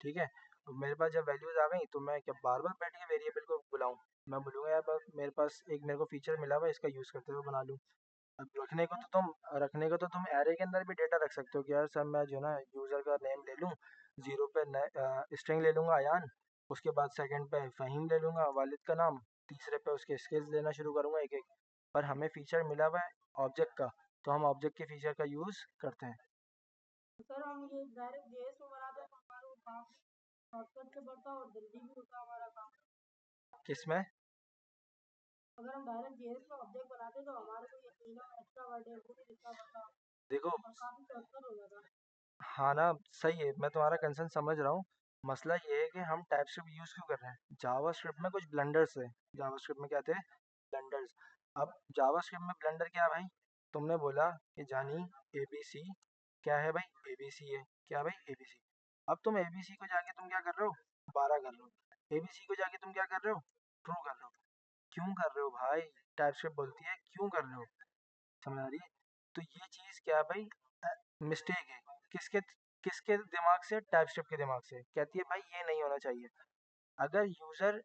ठीक है? तो मेरे पास जब वैल्यूज़ आ गई तो मैं क्या बार-बार बैठ के वेरिएबल को बुलाऊँ? मैं बोलूँगा यार बस मेरे पास एक मेरे को फीचर मिला हुआ है, इसका यूज़ करते हुए बना लूँ। अब रखने को तो तुम एरे के अंदर भी डेटा रख सकते हो कि यार सर मैं जो है ना यूज़र का नेम ले लूँ, 0 पे स्ट्रिंग ले लूँगा अयान, उसके बाद सेकंड पे फ़हीम ले लूँगा वालिद का नाम, तीसरे पे उसके स्किल्स लेना शुरू करूँगा एक-एक। पर हमें फीचर मिला हुआ है ऑब्जेक्ट का, तो हम ऑब्जेक्ट के फीचर का यूज़ करते हैं। सर हम ये डायरेक्ट जेएस में बनाते हैं तो हमारा वो काम शॉर्टकट से बढ़ता है और जल्दी भी होता है हमारा काम। किसमें? अगर हम डायरेक्ट जेएस में ऑब्जेक्ट बनाते तो हमारे को ये तीनों एक्स्ट्रा वर्ड है वो नहीं लिखना पड़ता देखो और काफ़ी शॉर्टकट हो जाता। हाँ ना, सही है, मैं तुम्हारा कंसर्न समझ रहा हूँ। मसला ये है कि हम टाइपस्क्रिप्ट यूज़ क्यों कर रहे हैं? जावास्क्रिप्ट में कुछ ब्लंडर्स है। जावास्क्रिप्ट में क्या थे? ब्लंडर्स। अब जावास्क्रिप्ट में ब्लंडर क्या है भाई? तुमने बोला कि जानी एबीसी क्या है भाई? एबीसी है। क्या भाई? एबीसी। अब तुम एबीसी को जाके तुम क्या कर रहे हो? 12 कर रहे हो। एबीसी को जाके तुम क्या कर रहे हो? ट्रू कर रहे हो। क्यों कर रहे हो भाई? टाइपस्क्रिप्ट बोलती है क्यों कर रहे हो? समझ आ रही है? तो ये चीज़ क्या है भाई? मिस्टेक है। किसके किसके दिमाग से? टाइपस्क्रिप्ट के दिमाग से। कहती है भाई ये नहीं होना चाहिए। अगर यूज़र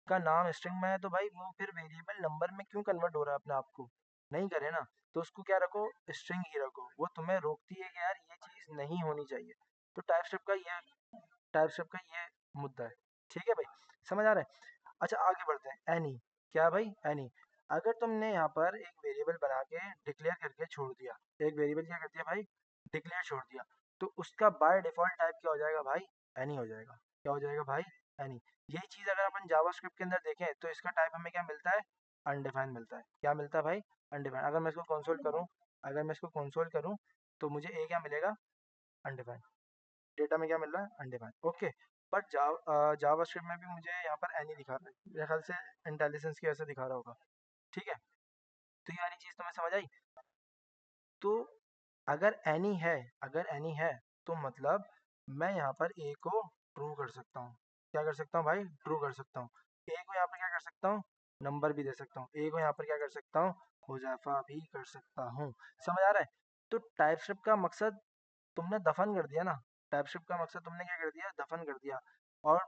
का नाम स्ट्रिंग में है तो भाई वो फिर वेरिएबल नंबर में क्यों कन्वर्ट हो रहा है अपने आप को? नहीं करे ना। तो उसको क्या रखो? स्ट्रिंग ही रखो। वो तुम्हें रोकती है कि यार ये चीज़ नहीं होनी चाहिए। तो टाइपस्क्रिप्ट का ये मुद्दा है। ठीक है भाई? समझ आ रहा है? अच्छा आगे बढ़ते हैं। एनी क्या भाई? एनी अगर तुमने यहाँ पर एक वेरिएबल बना के डिक्लेयर करके छोड़ दिया, एक वेरिएबल क्या कर दिया भाई? डिक्लेयर छोड़ दिया, तो उसका बाय डिफॉल्ट टाइप क्या हो जाएगा भाई? एनी हो जाएगा। क्या हो जाएगा भाई? एनी। यही चीज़ अगर अपन जावास्क्रिप्ट के अंदर देखें तो इसका टाइप हमें क्या मिलता है? अनडिफाइंड मिलता है। क्या मिलता है भाई? अनडिफाइंड। अगर मैं इसको कंसोल करूँ तो मुझे ए क्या मिलेगा? अनडिफाइंड। डेटा में क्या मिल रहा है? अनडिफाइंड। ओके। बट जावास्क्रिप्ट में भी मुझे यहाँ पर एनी दिखा रहा है, मेरे ख्याल से इंटेलिजेंस की वजह से दिखा रहा होगा। ठीक है? तो ये वाली चीज़ तुम्हें समझ आई? तो अगर एनी है तो मतलब मैं यहाँ पर ए को ट्रू कर सकता हूँ। क्या कर सकता हूँ भाई? ट्रू कर सकता हूँ। ए को यहाँ पर क्या कर सकता हूँ? नंबर भी दे सकता हूँ। ए को यहाँ पर क्या कर सकता हूँ? हुज़ैफा भी कर सकता हूँ। समझ आ रहा है? तो टाइपस्क्रिप्ट का मकसद तुमने दफन कर दिया ना। टाइपस्क्रिप्ट का मकसद तुमने क्या कर दिया? दफन कर दिया। और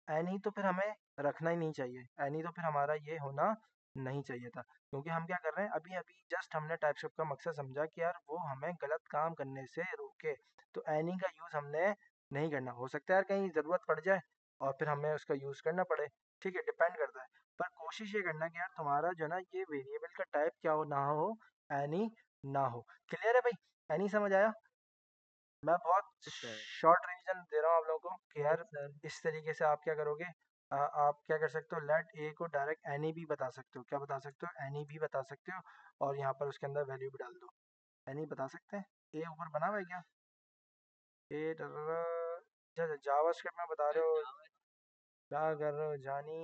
एनी तो फिर हमें रखना ही नहीं चाहिए। एनी तो फिर हमारा ये होना नहीं चाहिए था, क्योंकि हम क्या कर रहे हैं अभी अभी जस्ट हमने टाइपस्क्रिप्ट का मकसद समझा कि यार वो हमें गलत काम करने से रोके। तो एनी का यूज़ हमने नहीं करना। हो सकता है यार कहीं ज़रूरत पड़ जाए और फिर हमें उसका यूज़ करना पड़े। ठीक है? डिपेंड करता है। पर कोशिश ये करना कि यार तुम्हारा जो है ना ये वेरिएबल का टाइप क्या हो ना हो? एनी ना हो। क्लियर है भाई? एनी समझ आया? मैं बहुत सर शॉर्ट रिवीजन दे रहा हूँ आप लोगों को कि यार सर इस तरीके से आप क्या करोगे। आप क्या कर सकते हो? लेट ए को डायरेक्ट एनी भी बता सकते हो। क्या बता सकते हो? एनी भी बता सकते हो। और यहाँ पर उसके अंदर वैल्यू भी डाल दो। एनी बता सकते हैं। ए ऊपर बना हुआ है क्या? ए जावास्क्रिप्ट में बता रहे हो? क्या कर रहे हो जानी?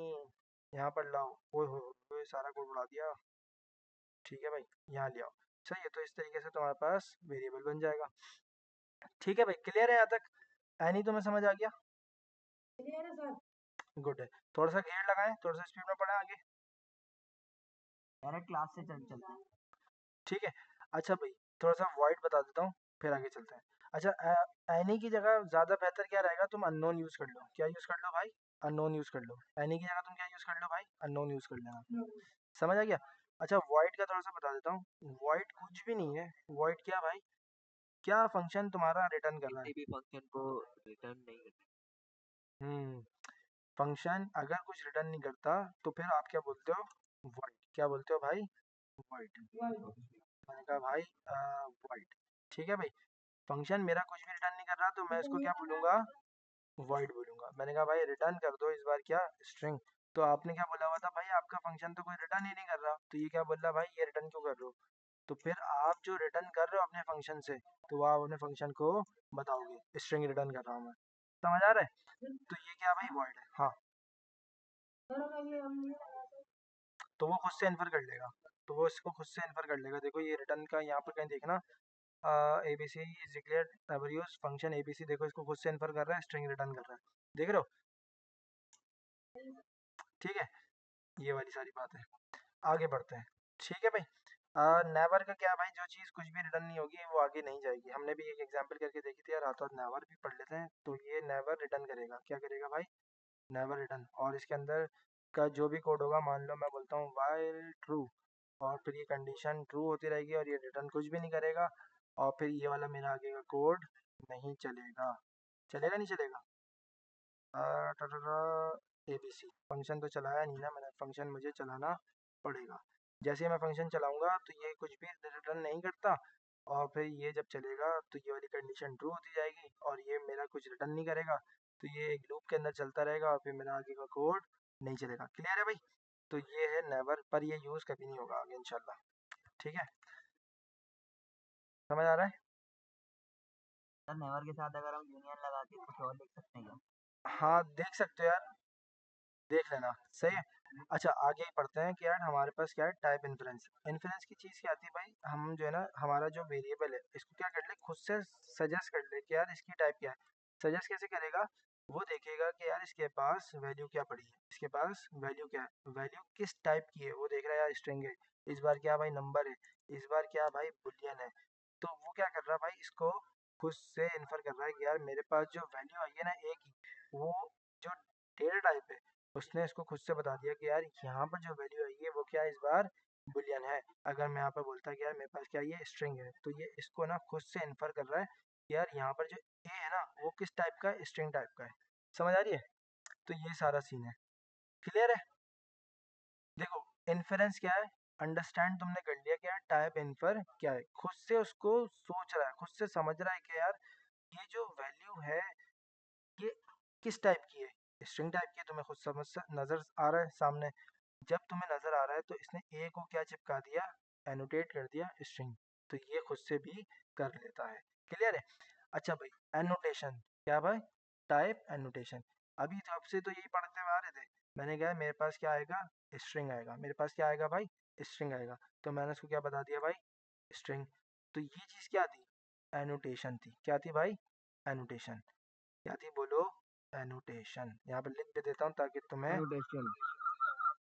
यहाँ पर लाओ। ओए हो सारा कोड उड़ा दिया। ठीक है भाई, यहाँ ले आओ। सही है, तो इस तरीके से तुम्हारे पास वेरिएबल बन जाएगा। ठीक है भाई, क्लियर है यहाँ तक? एनी तुम्हें समझ आ गया? क्लियर है सर? गुड है। थोड़ा सा घेर लगाएं, थोड़ा सा स्पीड में पढ़ें आगे। डायरेक्ट क्लास से चल चलते हैं। ठीक है? अच्छा भाई, थोड़ा सा वॉइड बता देता हूँ, फिर आगे चलते हैं। अच्छा, एनी की जगह ज़्यादा बेहतर क्या रहेगा? तुम अननोन यूज़ कर लो। क्या यूज़ कर लो भाई? अननोन यूज़ कर लो। एनी की जगह तुम क्या यूज़ कर लो भाई? अननोन यूज़ कर लेना। समझ आ गया? अच्छा, वॉइड का थोड़ा सा बता देता हूँ। वॉइड कुछ भी नहीं है। वॉइड क्या भाई? क्या फंक्शन तुम्हारा रिटर्न कर रहा है? किसी भी फंक्शन को रिटर्न नहीं करना। हम्म फंक्शन अगर कुछ रिटर्न नहीं करता तो फिर आप क्या बोलते हो? वॉइड। क्या बोलते हो भाई? वॉइड। मैंने कहा भाई वॉइड। ठीक है भाई? फंक्शन मेरा कुछ भी रिटर्न नहीं कर रहा तो मैं इसको क्या बोलूँगा? वॉइड बोलूँगा। मैंने कहा भाई रिटर्न कर दो इस बार क्या? स्ट्रिंग। तो आपने क्या बोला हुआ था भाई? आपका फंक्शन तो कोई रिटर्न ही नहीं कर रहा, तो ये क्या बोल रहा भाई? ये रिटर्न क्यों कर रहे हो? तो फिर आप जो रिटर्न कर रहे हो अपने फंक्शन से, तो आप अपने फंक्शन को बताओगे स्ट्रिंग रिटर्न कर रहा हूँ मैं। समझ आ रहा है? तो ये क्या भाई? वॉइड है। हाँ, सर अगर ये हम ये लगाते तो वो खुद से इन्फर कर लेगा। तो वो इसको खुद से इन्फर कर लेगा। देखो ये रिटर्न का यहाँ पर कहीं देखना, A B C is declare never use function A B C, देखो इसको खुद से इन्फर कर रहा है, स्ट्रिंग रिटर्न कर रहा है, देख रहे हो? ठीक है, ये वाली सारी बात है। आगे बढ़ते हैं, ठीक है भाई। नेवर का क्या भाई, जो चीज़ कुछ भी रिटर्न नहीं होगी वो आगे नहीं जाएगी। हमने भी एक एग्जांपल करके देखी थी यार, हाथों नेवर भी पढ़ लेते हैं। तो ये नेवर रिटर्न करेगा, क्या करेगा भाई? Never return. और इसके अंदर का जो भी कोड होगा, मान लो मैं बोलता हूँ वाइल ट्रू, और फिर ये कंडीशन ट्रू होती रहेगी और ये रिटर्न कुछ भी नहीं करेगा, और फिर ये वाला मेरा आगे का कोड नहीं चलेगा। चलेगा नहीं चलेगा? ए बी सी फंक्शन तो चलाया नहीं ना मैंने, फंक्शन मुझे चलाना पड़ेगा। जैसे ही मैं फंक्शन चलाऊंगा तो ये कुछ भी रिटर्न नहीं करता, और फिर ये जब चलेगा तो ये वाली कंडीशन ट्रू होती जाएगी और ये मेरा कुछ रिटर्न नहीं करेगा। तो ये एक लूप के अंदर चलता रहेगा और फिर मेरा आगे का कोड नहीं चलेगा। क्लियर है भाई? तो ये है नेवर, पर ये यूज़ कभी नहीं होगा आगे इंशाल्लाह। ठीक है, समझ आ रहा है? सर नेवर के साथ अगर हम यूनियन लगा के कुछ और लिख सकते हैं क्या? हाँ देख सकते हो यार, देख लेना, सही है। अच्छा आगे पढ़ते हैं कि यार हमारे पास क्या है, टाइप इन्फ्रेंस। इन्फ्रेंस की चीज़ क्या आती है भाई, हम जो है ना हमारा जो वेरिएबल है इसको क्या कर ले, खुद से सजेस्ट कर ले कि यार इसकी टाइप क्या है। सजेस्ट कैसे करेगा? वो देखेगा कि यार इसके पास वैल्यू क्या पड़ी है, इसके पास वैल्यू क्या है, वैल्यू किस टाइप की है। वो देख रहा है यार स्ट्रिंग है, इस बार क्या भाई नंबर है, इस बार क्या भाई बुलियन है। तो वो क्या कर रहा है भाई, इसको खुद से इन्फर कर रहा है कि यार मेरे पास जो वैल्यू आई है ना एक ही, वो जो डेटा टाइप है उसने इसको खुद से बता दिया कि यार यहाँ पर जो वैल्यू आई है वो क्या है, इस बार बुलियन है। अगर मैं यहाँ पर बोलता कि यार मेरे पास क्या ये स्ट्रिंग है, तो ये इसको ना खुद से इन्फर कर रहा है कि यार यहाँ पर जो ए है ना वो किस टाइप का है, स्ट्रिंग टाइप का है। समझ आ रही है? तो ये सारा सीन है। क्लियर है? देखो इन्फेरेंस क्या है, अंडरस्टैंड तुमने कर लिया कि यार टाइप इन्फर क्या है, खुद से उसको सोच रहा है, खुद से समझ रहा है कि यार ये जो वैल्यू है ये किस टाइप की है, स्ट्रिंग टाइप की है। तुम्हें खुद समझ नजर आ रहा है सामने। जब तुम्हें नजर आ रहा है तो इसने ए को क्या चिपका दिया, एनोटेट कर दिया स्ट्रिंग। तो ये खुद से भी कर लेता है। क्लियर है? अच्छा भाई, एनोटेशन क्या भाई, टाइप एनोटेशन। अभी तो आपसे तो यही पढ़ते हुए आ रहे थे, मैंने कहा मेरे पास क्या आएगा, स्ट्रिंग आएगा, मेरे पास क्या आएगा भाई, स्ट्रिंग आएगा। तो मैंने उसको क्या बता दिया भाई, स्ट्रिंग। तो ये चीज़ क्या थी, एनोटेशन थी। क्या थी भाई, एनोटेशन। क्या थी बोलो, एनोटेशन। यहाँ पर लिख भी देता हूँ ताकि तुम्हें, एनोटेशन।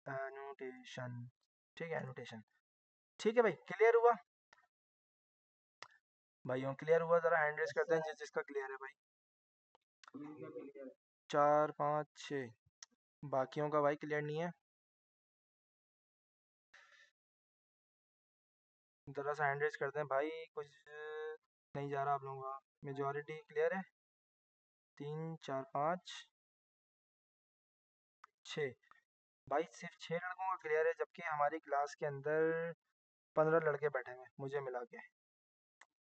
एनोटेशन, ठीक है एनोटेशन। ठीक है भाई, क्लियर हुआ भाइयों? क्लियर हुआ? जरा हैंड रेस करते हैं जिस जिसका क्लियर है भाई। इनका क्लियर है। 4 5 6, बाकियों का भाई क्लियर नहीं है। जरा सा हैंड रेस करते हैं भाई, कुछ नहीं जा रहा आप लोगों का। मेजोरिटी क्लियर है, 3 4 5 6। भाई सिर्फ 6 लड़कों का क्लियर है, जबकि हमारी क्लास के अंदर 15 लड़के बैठे हैं मुझे मिला के।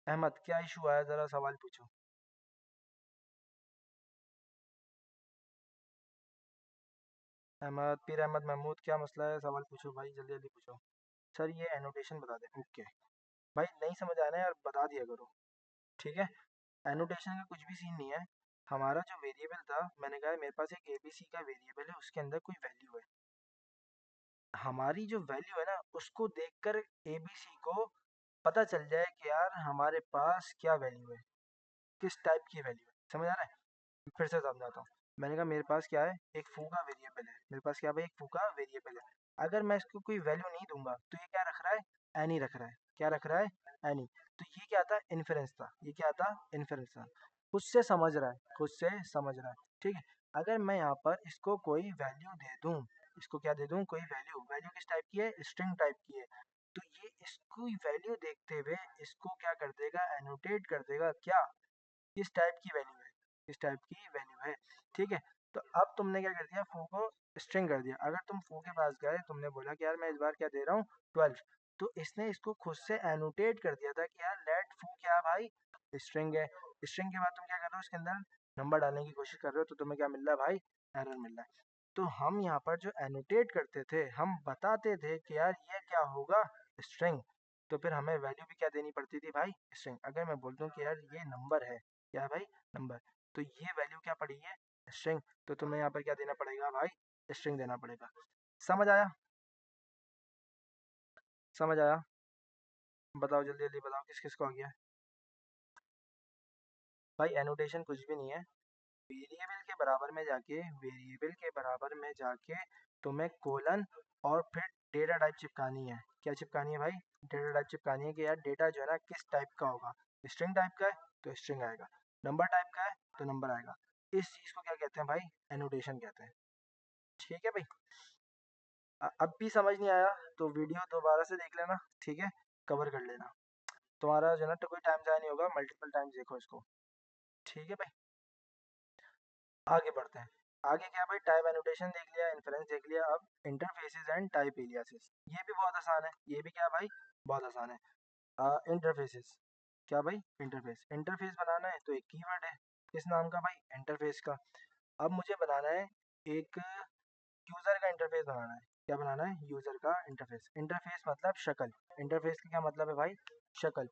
अहमद क्या इशू आया, ज़रा सवाल पूछो। अहमद, पीर अहमद महमूद, क्या मसला है, सवाल पूछो भाई, जल्दी जल्दी पूछो। सर ये एनोटेशन बता दें, ओके। भाई नहीं समझ आया ना यार, बता दिया करो, ठीक है। एनोटेशन का कुछ भी सीन नहीं है। हमारा जो वेरिएबल था, मैंने कहा मेरे पास एक एबीसी का वेरिएबल है, उसके अंदर कोई वैल्यू है। हमारी जो वैल्यू है ना उसको देखकर एबीसी को पता चल जाए कि यार हमारे पास क्या वैल्यू है, किस टाइप की वैल्यू है। समझ आ रहा है? फिर से समझाता हूँ। मैंने कहा मेरे पास क्या है, एक फू का वेरिएबल है, मेरे पास क्या भाई, एक फू का वेरिएबल है। अगर मैं इसको कोई वैल्यू नहीं दूंगा तो ये क्या रख रहा है, एनी रख रहा है। क्या रख रहा है, एनी। तो ये क्या था, इन्फेरेंस था। ये क्या था, इन्फेरेंस था। खुद से समझ रहा है, खुद से समझ रहा है, ठीक है। अगर मैं यहाँ पर इसको कोई वैल्यू दे दूँ, इसको क्या दे दूँ, कोई वैल्यू, वैल्यू किस टाइप की है, स्ट्रिंग टाइप की है। तो ये इसको वैल्यू देखते हुए इसको क्या कर देगा, एनोटेट कर देगा क्या, किस टाइप की वैल्यू है, किस टाइप की वैल्यू है। ठीक है। तो अब तुमने क्या कर दिया, फू को स्ट्रिंग कर दिया। अगर तुम फू के पास गए, तुमने बोला कि यार मैं इस बार क्या दे रहा हूँ, 12, तो इसने इसको खुद से एनोटेट कर दिया था कि यार लेट फू क्या है भाई, स्ट्रिंग है। स्ट्रिंग के बाद तुम क्या कर रहे हो, उसके अंदर नंबर डालने की कोशिश कर रहे हो, तो तुम्हें क्या मिल रहा है भाई, एरर मिल रहा है। तो हम यहाँ पर जो एनोटेट करते थे, हम बताते थे कि यार ये क्या होगा, स्ट्रिंग। तो फिर हमें वैल्यू भी क्या देनी पड़ती थी भाई, स्ट्रिंग। अगर मैं बोलता हूँ कि यार ये नंबर है, क्या है भाई, नंबर, तो ये वैल्यू क्या पड़ी है, स्ट्रिंग। तो तुम्हें यहाँ पर क्या देना पड़ेगा भाई, स्ट्रिंग देना पड़ेगा। समझ आया? समझ आया? बताओ जल्दी जल्दी बताओ, किस किस को आ गया? भाई एनोटेशन कुछ भी नहीं है, वेरिएबल के बराबर में जाके तुम्हें कोलन और फिर डेटा टाइप चिपकानी है। क्या चिपकानी है भाई? डेटा टाइप चिपकानी है कि यार डेटा जो है ना किस टाइप का होगा। स्ट्रिंग टाइप का है तो स्ट्रिंग आएगा, नंबर टाइप का है तो नंबर आएगा। इस चीज को क्या कहते हैं भाई? एनोटेशन कहते हैं। ठीक है भाई, अब भी समझ नहीं आया तो वीडियो दोबारा से देख लेना, ठीक है, कवर कर लेना। तुम्हारा जो है ना तो कोई टाइम जाया नहीं होगा, मल्टीपल टाइम्स देखो इसको। ठीक है भाई, आगे बढ़ते हैं। आगे क्या भाई? टाइप एनोटेशन देख लिया, इन्फ्रेंस देख लिया, अब इंटरफेसेस एंड टाइप एलियासेस। ये भी बहुत आसान है, ये भी क्या भाई? बहुत आसान है। इंटरफेसेस क्या भाई? इंटरफेस, इंटरफेस बनाना है तो एक कीवर्ड है किस नाम का भाई? इंटरफेस का। अब मुझे बनाना है एक यूजर का इंटरफेस बनाना है। क्या बनाना है? यूजर का इंटरफेस। इंटरफेस मतलब शक्ल। इंटरफेस का क्या मतलब है भाई? शक्ल।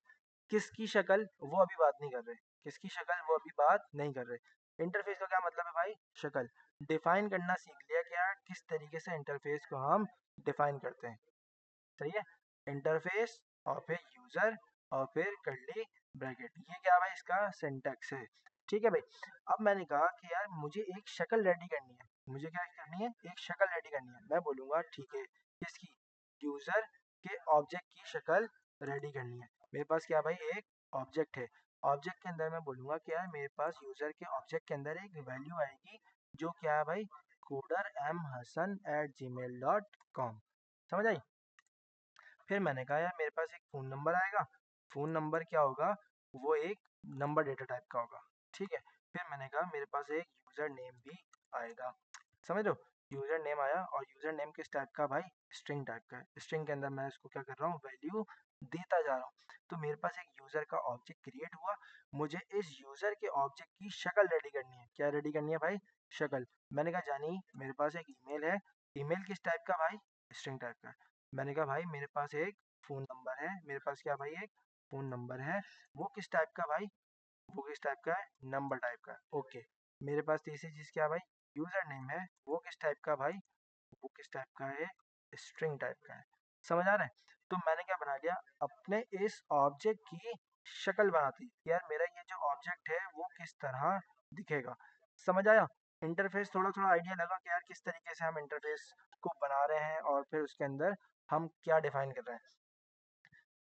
किसकी शक्ल? वो अभी बात नहीं कर रहे। किसकी शक्ल? वो अभी बात नहीं कर रहे। इंटरफेस का क्या मतलब है भाई? शक्ल। डिफाइन करना सीख लिया क्या? किस तरीके से इंटरफेस को हम डिफाइन करते हैं। सही है, इंटरफेस और फिर यूजर और फिर कर्ली ब्रैकेट, ये क्या भाई? इसका सिंटैक्स है। ठीक है भाई, अब मैंने कहा कि यार मुझे एक शक्ल रेडी करनी है। मुझे क्या करनी है? एक शक्ल रेडी करनी है। मैं बोलूंगा ठीक है, किसकी? यूजर के ऑब्जेक्ट की शक्ल रेडी करनी है। मेरे पास क्या भाई? एक ऑब्जेक्ट है। ऑब्जेक्ट के अंदर मैं बोलूंगा कि यार मेरे पास यूजर के ऑब्जेक्ट के अंदर एक वैल्यू आएगी जो क्या है भाई? codermhasan@gmail.com। समझ आई? फिर मैंने कहा यार मेरे पास एक फ़ोन नंबर आएगा। फ़ोन नंबर क्या होगा? वो एक नंबर डेटा टाइप का होगा। ठीक है, फिर मैंने कहा मेरे पास एक यूज़र नेम भी आएगा। समझ लो, यूज़र नेम आया और यूज़र नेम किस टाइप का भाई? स्ट्रिंग टाइप का है। स्ट्रिंग के अंदर मैं इसको क्या कर रहा हूँ? वैल्यू देता जा रहा हूँ। तो मेरे पास एक यूज़र का ऑब्जेक्ट क्रिएट हुआ। मुझे इस यूज़र के ऑब्जेक्ट की शक्ल रेडी करनी है। क्या रेडी करनी है भाई? शक्ल। मैंने कहा जानी मेरे पास एक ईमेल है। ईमेल किस टाइप का भाई? स्ट्रिंग टाइप का। मैंने कहा भाई मेरे पास एक फ़ोन नंबर है। मेरे पास क्या भाई? एक फ़ोन नंबर है। वो किस टाइप का भाई? वो किस टाइप का है? नंबर टाइप का है। ओके, मेरे पास तीसरी चीज़ क्या भाई? यूज़र नेम है। वो किस टाइप का भाई? वो किस टाइप का है? स्ट्रिंग टाइप का है। समझ आ रहा है? तो मैंने क्या बना लिया? अपने इस ऑब्जेक्ट की शक्ल बनाती यार मेरा ये जो ऑब्जेक्ट है वो किस तरह दिखेगा। समझ आया? इंटरफेस थोड़ा थोड़ा आइडिया लगा कि यार किस तरीके से हम इंटरफेस को बना रहे हैं और फिर उसके अंदर हम क्या डिफाइन कर रहे हैं।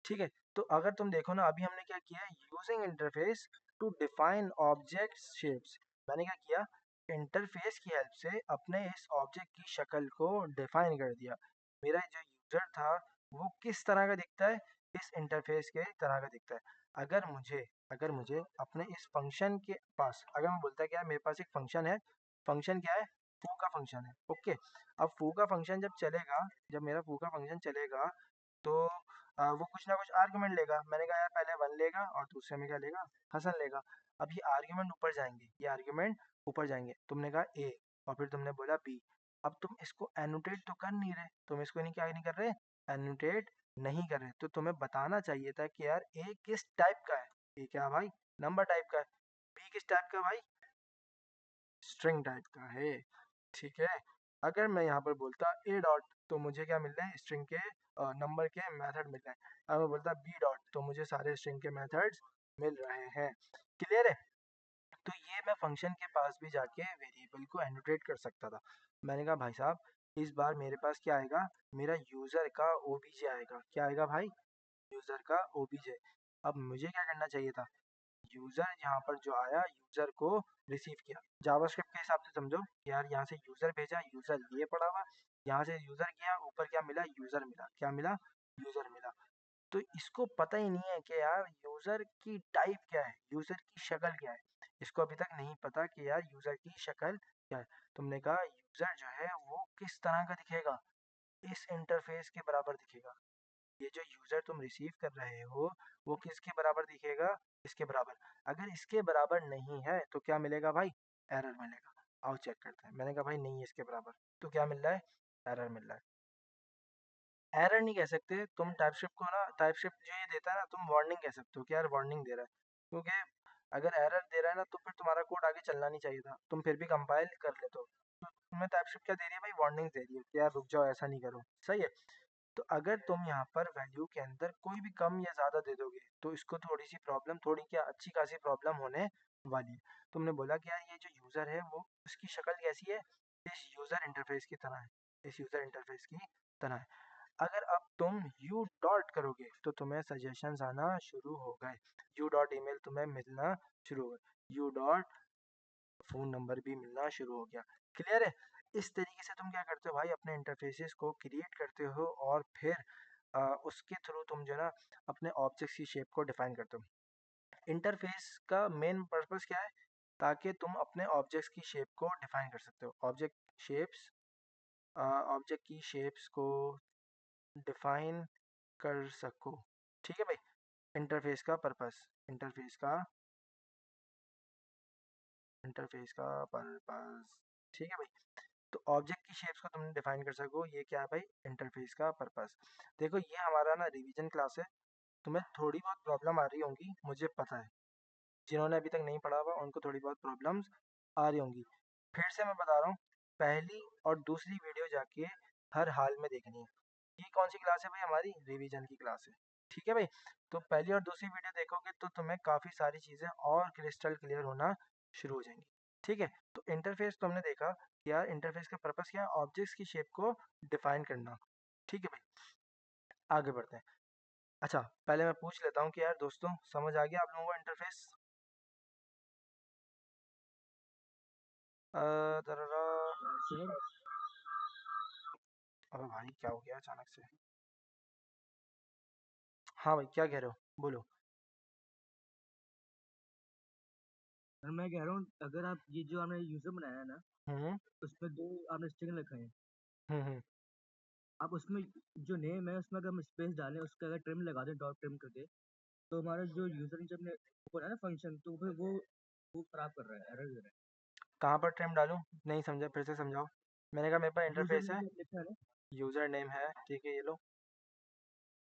ठीक है, तो अगर तुम देखो ना अभी हमने क्या किया? Using interface to define objects shapes. मैंने क्या किया? इंटरफेस की हेल्प से अपने इस ऑब्जेक्ट की शक्ल को डिफाइन कर दिया। मेरा जो यूजर था वो किस तरह का दिखता है? इस इंटरफेस के तरह का दिखता है। अगर मुझे अपने इस फंक्शन के पास अगर मैं बोलता है कि यार मेरे पास एक फंक्शन है। फंक्शन क्या है? फू का फंक्शन है। ओके, अब फू का फंक्शन जब चलेगा, जब मेरा फू का फंक्शन चलेगा तो वो कुछ ना कुछ आर्गुमेंट लेगा। मैंने कहा यार पहले 1 लेगा और दूसरे में क्या लेगा? हसन लेगा। अब ये आर्गुमेंट ऊपर जाएंगे, ये आर्गुमेंट ऊपर जाएंगे। तुमने कहा ए और फिर तुमने बोला बी। अब तुम इसको एनोटेट तो कर नहीं रहे, तुम इसको नहीं क्या नहीं कर रहे? एनोटेट नहीं कर रहे। तो तुम्हें बताना चाहिए था कि यार ए किस टाइप का है? ए क्या भाई? नंबर टाइप का है। बी किस टाइप का भाई? स्ट्रिंग टाइप का है। ठीक है, अगर मैं यहाँ पर बोलता ए डॉट तो मुझे क्या मिल रहा है? स्ट्रिंग के नंबर के मेथड मिल रहे हैं। अगर मैं बोलता बी डॉट तो मुझे सारे स्ट्रिंग के मेथड्स मिल रहे हैं। क्लियर है? तो ये मैं फंक्शन के पास भी जाके वेरिएबल को एनोटेट कर सकता था। मैंने कहा भाई साहब इस बार मेरे पास क्या आएगा? मेरा यूजर का ओबीजे आएगा। क्या आएगा भाई? यूजर का ओबीजे। अब मुझे क्या करना चाहिए था? यूजर यहाँ पर जो आया यूजर को रिसीव किया। जावास्क्रिप्ट के हिसाब से समझो कि यार यहाँ से यूजर भेजा, यूजर लिए पड़ा हुआ। यहाँ से यूजर गया, ऊपर क्या मिला? यूजर मिला। क्या मिला? यूजर मिला। तो इसको पता ही नहीं है कि यार यूजर की टाइप क्या है, यूजर की शक्ल क्या है। इसको अभी तक नहीं पता कि यार यूजर की शक्ल क्या है। तुमने कहा यूजर जो है वो किस तरह का दिखेगा? इस इंटरफेस के बराबर दिखेगा। ये जो यूजर तुम रिसीव कर रहे हो वो किसके बराबर दिखेगा? इसके बराबर। अगर इसके बराबर नहीं है तो क्या मिलेगा भाई? एरर मिलेगा। आओ चेक करते हैं। मैंने कहा भाई नहीं है इसके बराबर, तो क्या मिल रहा है? एरर मिल रहा है। एरर नहीं कह सकते तुम टाइपस्क्रिप्ट को ना, टाइपस्क्रिप्ट जो ये देता है ना तुम वार्निंग कह सकते हो कि यार वार्निंग दे रहा है। क्योंकि अगर एरर दे रहा है ना तो फिर तुम्हारा कोड आगे चलना नहीं चाहिए था, तुम फिर भी कंपाइल कर लेते हो। तो तुम्हें टाइपस्क्रिप्ट क्या दे रही है भाई? वार्निंग दे रही है कि यार रुक जाओ ऐसा नहीं करो। सही है, तो अगर तुम यहाँ पर वैल्यू के अंदर कोई भी कम या ज़्यादा दे दोगे तो इसको थोड़ी सी प्रॉब्लम, थोड़ी क्या अच्छी खासी प्रॉब्लम होने वाली है। तुमने बोला कि यार ये जो यूज़र है वो उसकी शक्ल कैसी है, इस यूज़र इंटरफेस की तरह है, इस यूज़र इंटरफेस की तरह है। अगर अब तुम यू डॉट करोगे तो तुम्हें सजेशंस आना शुरू हो गए, यू डॉट ईमेल तुम्हें मिलना शुरू हो गए, यू डॉट फ़ोन नंबर भी मिलना शुरू हो गया। क्लियर है? इस तरीके से तुम क्या करते हो भाई, अपने इंटरफेसेस को क्रिएट करते हो और फिर उसके थ्रू तुम जो है ना अपने ऑब्जेक्ट्स की शेप को डिफाइन करते हो। इंटरफेस का मेन पर्पस क्या है? ताकि तुम अपने ऑब्जेक्ट्स की शेप को डिफाइन कर सकते हो, ऑब्जेक्ट की शेप्स को डिफाइन कर सको। ठीक है भाई, इंटरफेस का पर्पस, इंटरफेस का पर्पस। ठीक है भाई, तो ऑब्जेक्ट की शेप्स को तुम डिफाइन कर सको, ये क्या है भाई, इंटरफेस का पर्पस। देखो ये हमारा ना रिवीजन क्लास है, तुम्हें थोड़ी बहुत प्रॉब्लम आ रही होंगी, मुझे पता है। जिन्होंने अभी तक नहीं पढ़ा हुआ उनको थोड़ी बहुत प्रॉब्लम्स आ रही होंगी। फिर से मैं बता रहा हूँ, पहली और दूसरी वीडियो जाके हर हाल में देखनी है। ये कौन सी क्लास है भाई, हमारी रिवीजन की क्लास है। ठीक है भाई, तो पहली और दूसरी वीडियो देखोगे तो तुम्हें काफ़ी सारी चीज़ें और क्रिस्टल क्लियर होना शुरू हो जाएंगी। ठीक है, तो इंटरफेस तो हमने देखा कि यार इंटरफेस का पर्पस क्या है, ऑब्जेक्ट्स की शेप को डिफाइन करना। ठीक है भाई, आगे बढ़ते हैं। अच्छा, पहले मैं पूछ लेता हूँ कि यार दोस्तों समझ आ गया आप लोगों को इंटरफेस? दररा। सर अबे भाई क्या हो गया अचानक से? हाँ भाई क्या कह रहे हो, बोलो। सर मैं कह रहा हूँ अगर आप ये जो आपने यूजर बनाया है ना, हम्म उसमें दो आपने स्ट्रिंग लिखा है, हम्म। आप उसमें जो नेम है उसमें अगर हम स्पेस डालें, उसका अगर ट्रिम लगा दें डॉट ट्रिम करके, तो हमारा जो यूजर जब ने ऊपर है ना फंक्शन, तो फिर वो खराब कर रहा है, एरर दे रहा कहाँ पर ट्रिम डालूँ, नहीं समझा, फिर से समझाओ। मैंने कहा मेरे पास है। यूजर इंटरफेस नेम है, जो लिखा है ना, यूज़र नेम है, ठीक है ये लो।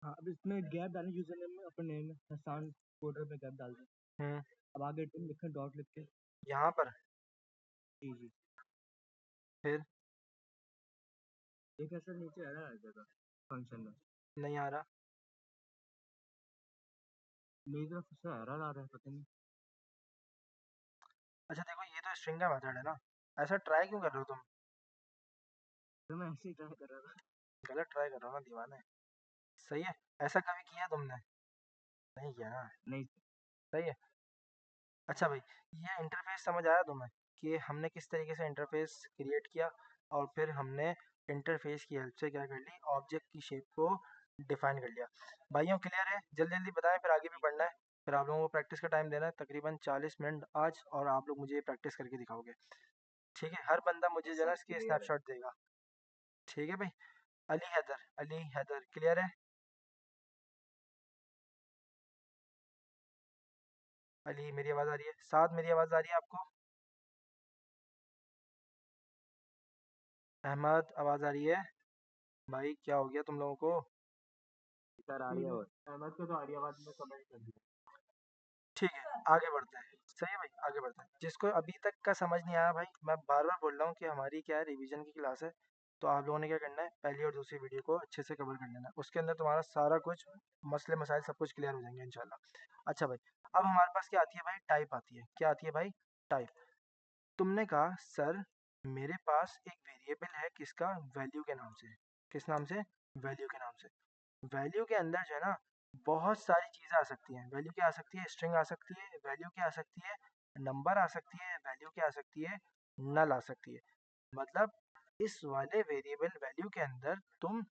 हाँ अब इसमें गैप डालें यूजर नेम में, अपने नेम में हसान फोल्डर में गैप डाल दें। हम्म। अब आगे ट्रिम लिखें डॉट लिख के। यहाँ पर जी जी, फिर ये कैसे नीचे एरर आ जाएगा फंक्शन में? नहीं आ रहा। मेरी तरफ से एरर आ रहा है, पता नहीं। अच्छा देखो ये तो स्ट्रिंग का मेथड है ना, ऐसा ट्राई क्यों कर रहे हो तुम? तो मैं ऐसे ही ट्राई कर रहा था। गलत ट्राई कर रहे हो ना दीवाने। सही है, ऐसा कभी किया तुमने? नहीं किया ना, नहीं सही है। अच्छा भाई, ये इंटरफेस समझ आया तुम्हें कि हमने किस तरीके से इंटरफेस क्रिएट किया, और फिर हमने इंटरफेस की हेल्प से क्या कर ली, ऑब्जेक्ट की शेप को डिफाइन कर लिया। भाइयों क्लियर है? जल्दी जल्दी बताएं, फिर आगे भी बढ़ना है। फिर आप लोगों को प्रैक्टिस का टाइम देना है तकरीबन 40 मिनट आज, और आप लोग मुझे ये प्रैक्टिस करके दिखाओगे। ठीक है, हर बंदा मुझे यस जो है ना सर इसकी क्लियर है। स्नैपशॉट देगा। ठीक है भाई, अली हैदर क्लियर है? अली मेरी आवाज़ आ रही है? साथ मेरी आवाज़ आ रही है आपको? अहमद आवाज़ आ रही है? भाई क्या हो गया तुम लोगों को? सर आ रही है मैंने और अहमद को तो आर्यावाद में कमेंट कर दिया। ठीक है, आगे बढ़ते हैं। सही है भाई, आगे बढ़ते हैं। जिसको अभी तक का समझ नहीं आया भाई, मैं बार बार बोल रहा हूँ कि हमारी क्या है, रिवीजन की क्लास है। तो आप लोगों ने क्या करना है, पहली और दूसरी वीडियो को अच्छे से कवर कर लेना है, उसके अंदर तुम्हारा सारा कुछ मसले मसाइल सब कुछ क्लियर हो जाएंगे इंशाल्लाह। अच्छा भाई, अब हमारे पास क्या आती है भाई, टाइप आती है। क्या आती है भाई? टाइप। तुमने कहा सर मेरे पास एक वेरिएबल है, किसका, वैल्यू के नाम से। किस नाम से? वैल्यू के नाम से। वैल्यू के अंदर जो है ना बहुत सारी चीज़ें आ सकती हैं। वैल्यू क्या आ सकती है, स्ट्रिंग आ सकती है, वैल्यू क्या आ सकती है, नंबर आ सकती है, वैल्यू क्या आ सकती है, नल आ सकती है। मतलब इस वाले वेरिएबल वैल्यू के अंदर तुम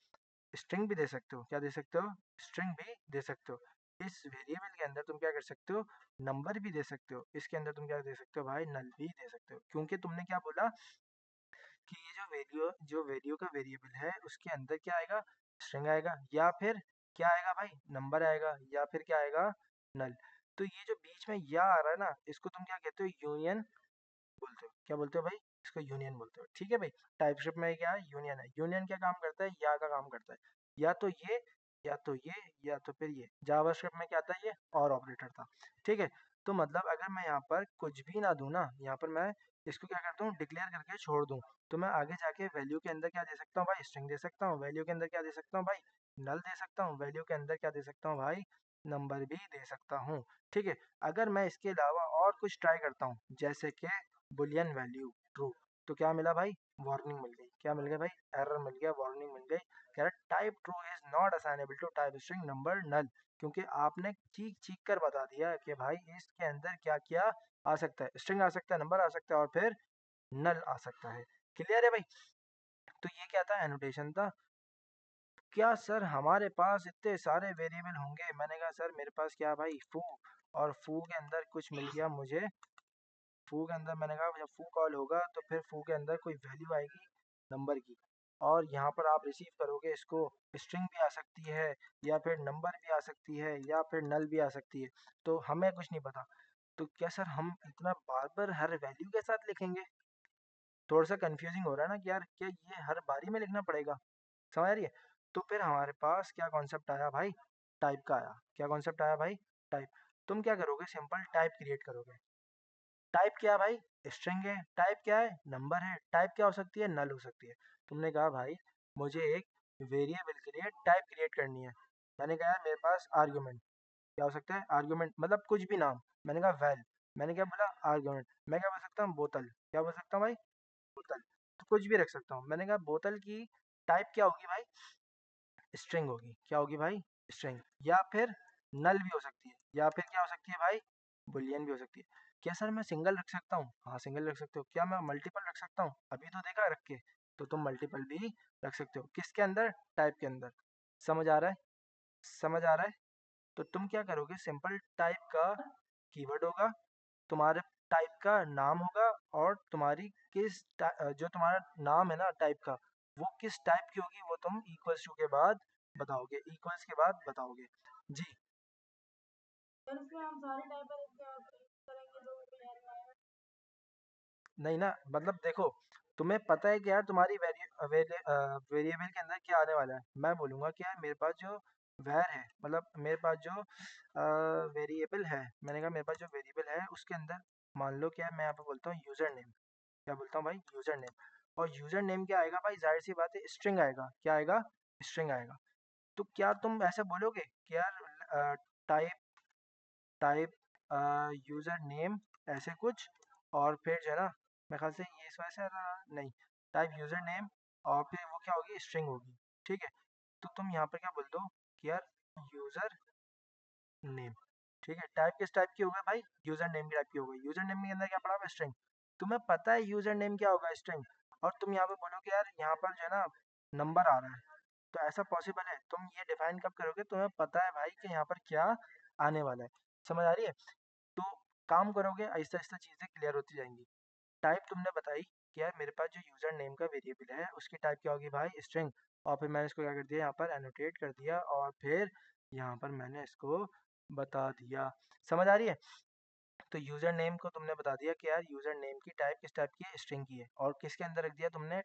स्ट्रिंग भी दे सकते हो। क्या दे सकते हो? स्ट्रिंग भी दे सकते हो। इस वेरिएबल के अंदर तुम क्या कर सकते हो, नंबर भी दे सकते हो। इसके अंदर तुम क्या दे सकते हो भाई, नल भी दे सकते हो। क्योंकि तुमने क्या बोला कि ये जो वैल्यू का वेरिएबल है उसके अंदर क्या आएगा, स्ट्रिंग आएगा, या फिर क्या आएगा भाई, नंबर आएगा, या फिर क्या आएगा, नल। तो ये जो बीच में या आ रहा है ना, इसको तुम क्या कहते हो, यूनियन बोलते हो। क्या बोलते हो भाई? इसको यूनियन बोलते हो। ठीक है भाई, टाइपस्क्रिप्ट में क्या है, यूनियन है। यूनियन क्या काम करता है, या का काम करता है। या तो ये, या तो ये, या तो फिर ये। जावास्क्रिप्ट में क्या आता है, ये और ऑपरेटर था। ठीक है, तो मतलब अगर मैं यहाँ पर कुछ भी ना दूं ना, यहाँ पर मैं इसको क्या करता हूँ, डिक्लेयर करके छोड़ दूं, तो मैं आगे जाके वैल्यू के अंदर क्या दे सकता हूँ भाई, स्ट्रिंग दे सकता हूँ। वैल्यू के अंदर क्या दे सकता हूँ भाई, नल दे सकता हूँ। वैल्यू के अंदर क्या दे सकता हूँ भाई, नंबर भी दे सकता हूँ। ठीक है, अगर मैं इसके अलावा और कुछ ट्राई करता हूँ जैसे कि बुलियन वैल्यू ट्रू, तो क्या मिला भाई, वार्निंग मिल गई। क्या मिल गया भाई, एरर मिल गया, वार्निंग मिल गई। कह रहा type true is not assignable to type string number null, क्योंकि आपने चीख चीख कर बता दिया कि भाई इसके अंदर क्या क्या आ सकता है, स्ट्रिंग आ सकता है, नंबर आ सकता है और फिर नल आ सकता है। क्लियर है भाई? तो ये क्या था, एनोटेशन था। क्या सर हमारे पास इतने सारे वेरिएबल होंगे? मैंने कहा सर मेरे पास क्या भाई, फू, और फू के अंदर कुछ मिल गया मुझे। फू के अंदर मैंने कहा जब फू कॉल होगा तो फिर फू के अंदर कोई वैल्यू आएगी नंबर की, और यहाँ पर आप रिसीव करोगे इसको। स्ट्रिंग भी आ सकती है, या फिर नंबर भी आ सकती है, या फिर नल भी आ सकती है। तो हमें कुछ नहीं पता। तो क्या सर हम इतना बार बार हर वैल्यू के साथ लिखेंगे? थोड़ा सा कंफ्यूजिंग हो रहा है ना कि यार क्या ये हर बारी में लिखना पड़ेगा? समझ आ रही है? तो फिर हमारे पास क्या कॉन्सेप्ट आया भाई, टाइप का आया। क्या कॉन्सेप्ट आया भाई, टाइप। तुम क्या करोगे, सिंपल टाइप क्रिएट करोगे। टाइप क्या है भाई, स्ट्रिंग है। टाइप क्या है, नंबर है। टाइप क्या हो सकती है, नल हो सकती है। तुमने कहा भाई मुझे एक वेरिएबल के लिए टाइप क्रिएट करनी है। मैंने कहा यार मेरे पास आर्गुमेंट क्या हो सकता है, आर्गुमेंट मतलब कुछ भी नाम। मैंने कहा वैल, मैंने क्या बोला, आर्गुमेंट। मैं क्या बोल सकता हूँ, बोतल। क्या बोल सकता हूँ भाई, बोतल। तो कुछ भी रख सकता हूँ। मैंने कहा बोतल की टाइप क्या होगी भाई, स्ट्रिंग होगी। क्या होगी भाई, स्ट्रिंग। या फिर नल भी हो सकती है, या फिर क्या हो सकती है भाई, बुलियन भी हो सकती है। क्या सर मैं सिंगल रख सकता हूँ? हाँ सिंगल रख सकते हो। क्या मैं मल्टीपल रख सकता हूँ? अभी तो देखा रख के। तो तुम मल्टीपल भी रख सकते हो। किसके अंदर, टाइप के अंदर। समझ आ रहा है, समझ आ रहा है? तो तुम क्या करोगे, सिंपल टाइप का कीवर्ड होगा, तुम्हारे टाइप का नाम होगा, और तुम्हारी जो तुम्हारा नाम है ना टाइप का, वो किस टाइप की होगी वो तुम इक्वल्स टू के बाद बताओगे, इक्वल्स के बाद बताओगे। जी। सर इसमें हम सारे टाइप का यूज करेंगे तो कोई error आएगा? नहीं ना, मतलब देखो, तुम्हें पता है कि यार तुम्हारी वेरिएबल के अंदर क्या आने वाला है। मैं बोलूँगा कि यार मेरे पास जो वैर है, मतलब मेरे पास जो वेरिएबल है, मैंने कहा मेरे पास जो वेरिएबल है उसके अंदर मान लो क्या है, मैं यहाँ पे बोलता हूँ यूज़र नेम। क्या बोलता हूँ भाई, यूज़र नेम। और यूज़र नेम क्या आएगा भाई, जाहिर सी बात है स्ट्रिंग आएगा। क्या आएगा, स्ट्रिंग आएगा। तो क्या तुम ऐसा बोलोगे कि यार टाइप टाइप यूज़र नेम ऐसे कुछ, और फिर जो है ना, मेरे ख्याल से ये इस वजह से नहीं, टाइप यूज़र नेम और फिर वो क्या होगी, स्ट्रिंग होगी। ठीक है, तो तुम यहाँ पर क्या बोल दो कि यार यूज़र नेम। ठीक है, टाइप किस टाइप की होगा भाई, यूज़र नेम की टाइप की होगी। यूज़र नेम के अंदर क्या पड़ा हुआ, स्ट्रिंग। तुम्हें पता है यूज़र नेम क्या होगा, स्ट्रिंग। और तुम यहाँ पे बोलो कि यार यहाँ पर जो है ना नंबर आ रहा है। तो ऐसा पॉसिबल है? तुम ये डिफाइन कब करोगे, तुम्हें पता है भाई कि यहाँ पर क्या आने वाला है। समझ आ रही है? तो काम करोगे, आहिस्ता आहिस्ता चीज़ें क्लियर होती जाएंगी। टाइप तुमने बताई कि यार मेरे पास जो यूज़र नेम का वेरिएबल है उसकी टाइप क्या होगी भाई, स्ट्रिंग। और फिर मैंने इसको क्या कर दिया, यहाँ पर एनोटेट कर दिया, और फिर यहाँ पर मैंने इसको बता दिया। समझ आ रही है? तो यूज़र नेम को तुमने बता दिया कि यार यूज़र नेम की टाइप किस टाइप की है, स्ट्रिंग की है। और किसके अंदर रख दिया तुमने,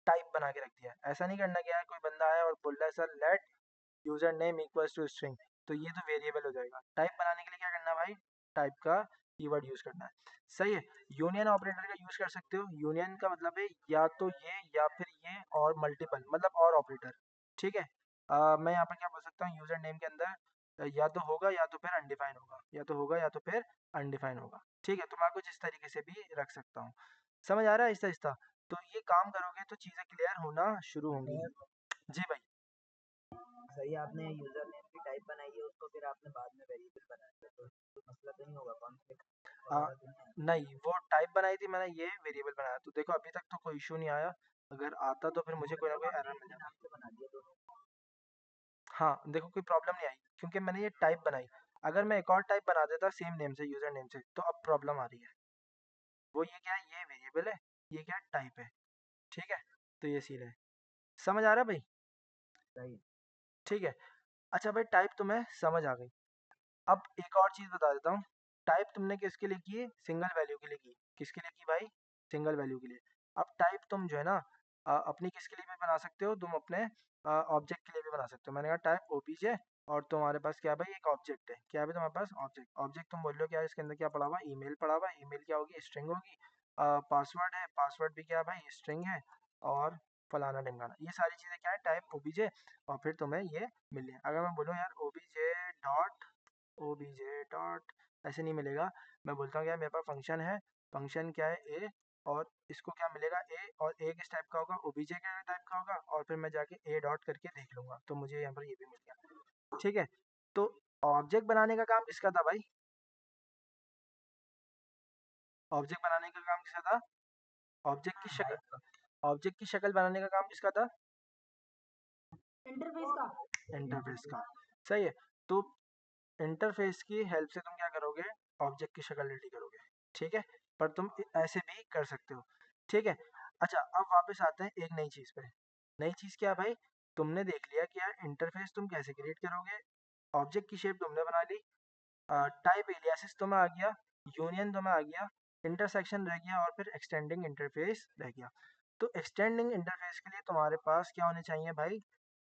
टाइप बना के रख दिया। ऐसा नहीं करना कि यार कोई बंदा आया और बोल रहा है sir let user name equals to string, तो ये तो वेरिएबल हो जाएगा। टाइप बनाने के लिए क्या करना है भाई, टाइप का कीवर्ड यूज़ करना है। सही है। यूनियन ऑपरेटर का यूज़ कर सकते हो। यूनियन का मतलब है या तो ये या फिर ये और मल्टीपल, मतलब और ऑपरेटर। ठीक है। मैं यहाँ पर क्या बोल सकता हूँ, यूज़र नेम के अंदर या तो होगा या तो फिर अनडिफाइन होगा, या तो होगा या तो फिर अनडिफाइन होगा। ठीक है, तो मैं कुछ इस तरीके से भी रख सकता हूँ। समझ आ रहा है आहिस्ता आहिस्ता? तो ये काम करोगे तो चीज़ें क्लियर होना शुरू होंगी। जी भाई। सही आपने यूजर नेम की टाइप बनाई है उसको फिर आपने बाद में वेरिएबल बनाया तो कोई मसला तो नहीं होगा, कॉन्फ्लिक्ट आ, वगैरह तो नहीं आएगा? नहीं, वो टाइप बनाई थी मैंने, ये वेरिएबल बनाया। तो देखो अभी तक तो कोई इशू नहीं आया। अगर आता तो फिर मुझे कोई ना मतलब कोई आपने एरर एक मिल ही जाता। नाम से बना दिया दोनों? हाँ देखो कोई प्रॉब्लम नहीं आई, क्योंकि मैंने ये टाइप बनाई। अगर मैं एक और टाइप बना देता सेम नेम से, यूजर नेम से, तो अब प्रॉब्लम आ रही है। वो ये क्या है, ये वेरिएबल है, ये क्या टाइप है। ठीक है, तो ये सीन है। समझ आ रहा है भाई? सही। ठीक है। अच्छा भाई, टाइप तुम्हें समझ आ गई। अब एक और चीज़ बता देता हूँ। टाइप तुमने किसके लिए की है, सिंगल वैल्यू के लिए की। किसके लिए की भाई, सिंगल वैल्यू के लिए। अब टाइप तुम जो है ना अपनी किसके लिए भी बना सकते हो, तुम अपने ऑब्जेक्ट के लिए भी बना सकते हो। मैंने कहा टाइप ओबीजे, और तुम्हारे पास क्या है भाई, एक ऑब्जेक्ट है। क्या है भाई तुम्हारे पास, ऑब्जेक्ट। ऑब्जेक्ट तुम बोल रहे हो क्या, इसके अंदर क्या पड़ा हुआ, ईमेल पड़ा हुआ है। ईमेल क्या होगी, स्ट्रिंग होगी। पासवर्ड है, पासवर्ड भी क्या है भाई, स्ट्रिंग है। और फलाना ढिमकाना, ये सारी चीज़ें क्या है, टाइप ओबीजे, और फिर तुम्हें ये मिल गया। अगर मैं बोलूँ यार ओबीजे डॉट ऐसे नहीं मिलेगा, मैं बोलता हूँ यार मेरे पास फंक्शन है, फंक्शन क्या है ए, और इसको क्या मिलेगा ए, और ए किस टाइप का होगा, ओबीजे के टाइप का होगा, और फिर मैं जाके ए डॉट करके देख लूंगा तो मुझे यहाँ पर ये भी मिल गया। ठीक है, तो ऑब्जेक्ट बनाने का काम किसका था भाई, ऑब्जेक्ट बनाने का काम किसका था, ऑब्जेक्ट की शक्ल, ऑब्जेक्ट की शक्ल बनाने का काम किसका था, इंटरफेस का। इंटरफेस का। सही है, तो इंटरफेस की हेल्प से तुम क्या करोगे, ऑब्जेक्ट की शक्ल रेडी करोगे। ठीक है, पर तुम ऐसे भी कर सकते हो। ठीक है, अच्छा अब वापस आते हैं एक नई चीज़ पे। नई चीज़ क्या है भाई, तुमने देख लिया कि यार इंटरफेस तुम कैसे क्रिएट करोगे, ऑब्जेक्ट की शेप तुमने बना ली, टाइप एलियासिस तुम्हें आ गया, यूनियन तुम्हें आ गया, इंटरसेक्शन रह गया, और फिर एक्सटेंडिंग इंटरफेस रह गया। तो एक्सटेंडिंग इंटरफेस के लिए तुम्हारे पास क्या होने चाहिए भाई,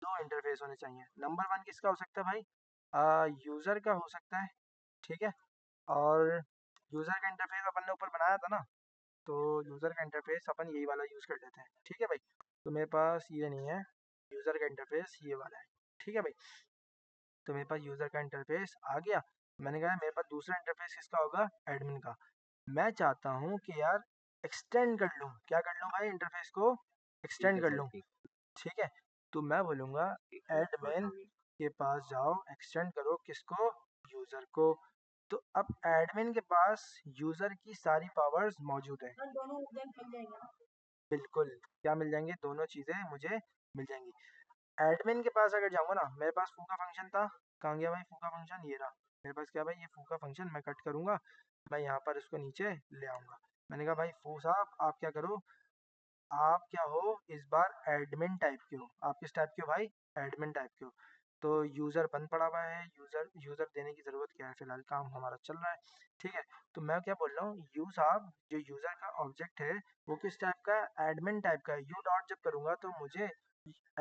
दो इंटरफेस होने चाहिए। नंबर वन किसका हो सकता है भाई, यूज़र का हो सकता है। ठीक है, और यूज़र का इंटरफेस अपन ने ऊपर बनाया था ना, तो यूज़र का इंटरफेस अपन यही वाला यूज़ कर लेते हैं। ठीक है भाई, तो मेरे पास ये नहीं है, यूज़र का इंटरफेस ये वाला है। ठीक है भाई, तो मेरे पास यूज़र का इंटरफेस आ गया। मैंने कहा मेरे पास दूसरा इंटरफेस किसका होगा, एडमिन का। मैं चाहता हूँ कि यार एक्सटेंड कर लूँ, क्या कर लूँ भाई, इंटरफेस को एक्सटेंड कर लूँ। ठीक है, तो मैं बोलूँगा एडमिन के पास जाओ, एक्सटेंड करो किसको, यूज़र को। तो अब एडमिन के पास यूज़र की सारी पावर्स मौजूद है। दोनों ऑब्जेक्ट मिल जाएंगे। बिल्कुल, क्या मिल जाएंगे, दोनों चीज़ें मुझे मिल जाएंगी। एडमिन के पास अगर जाऊँगा ना, मेरे पास फूका फंक्शन था, कहाँ गया भाई फूका फंक्शन, ये रहा मेरे पास। क्या भाई, ये फूका फंक्शन मैं कट करूँगा, मैं यहाँ पर इसको नीचे ले आऊँगा। मैंने कहा भाई फू साहब आप क्या करो, आप क्या हो इस बार एडमिन टाइप के हो। आप किस टाइप के हो भाई, एडमिन टाइप के हो। तो यूज़र बंद पड़ा हुआ है, यूज़र यूज़र देने की ज़रूरत क्या है, फिलहाल काम हमारा चल रहा है। ठीक है, तो मैं क्या बोल रहा हूँ, यू साहब जो यूज़र का ऑब्जेक्ट है वो किस टाइप का है, एडमिन टाइप का है। यू डॉट जब करूँगा तो मुझे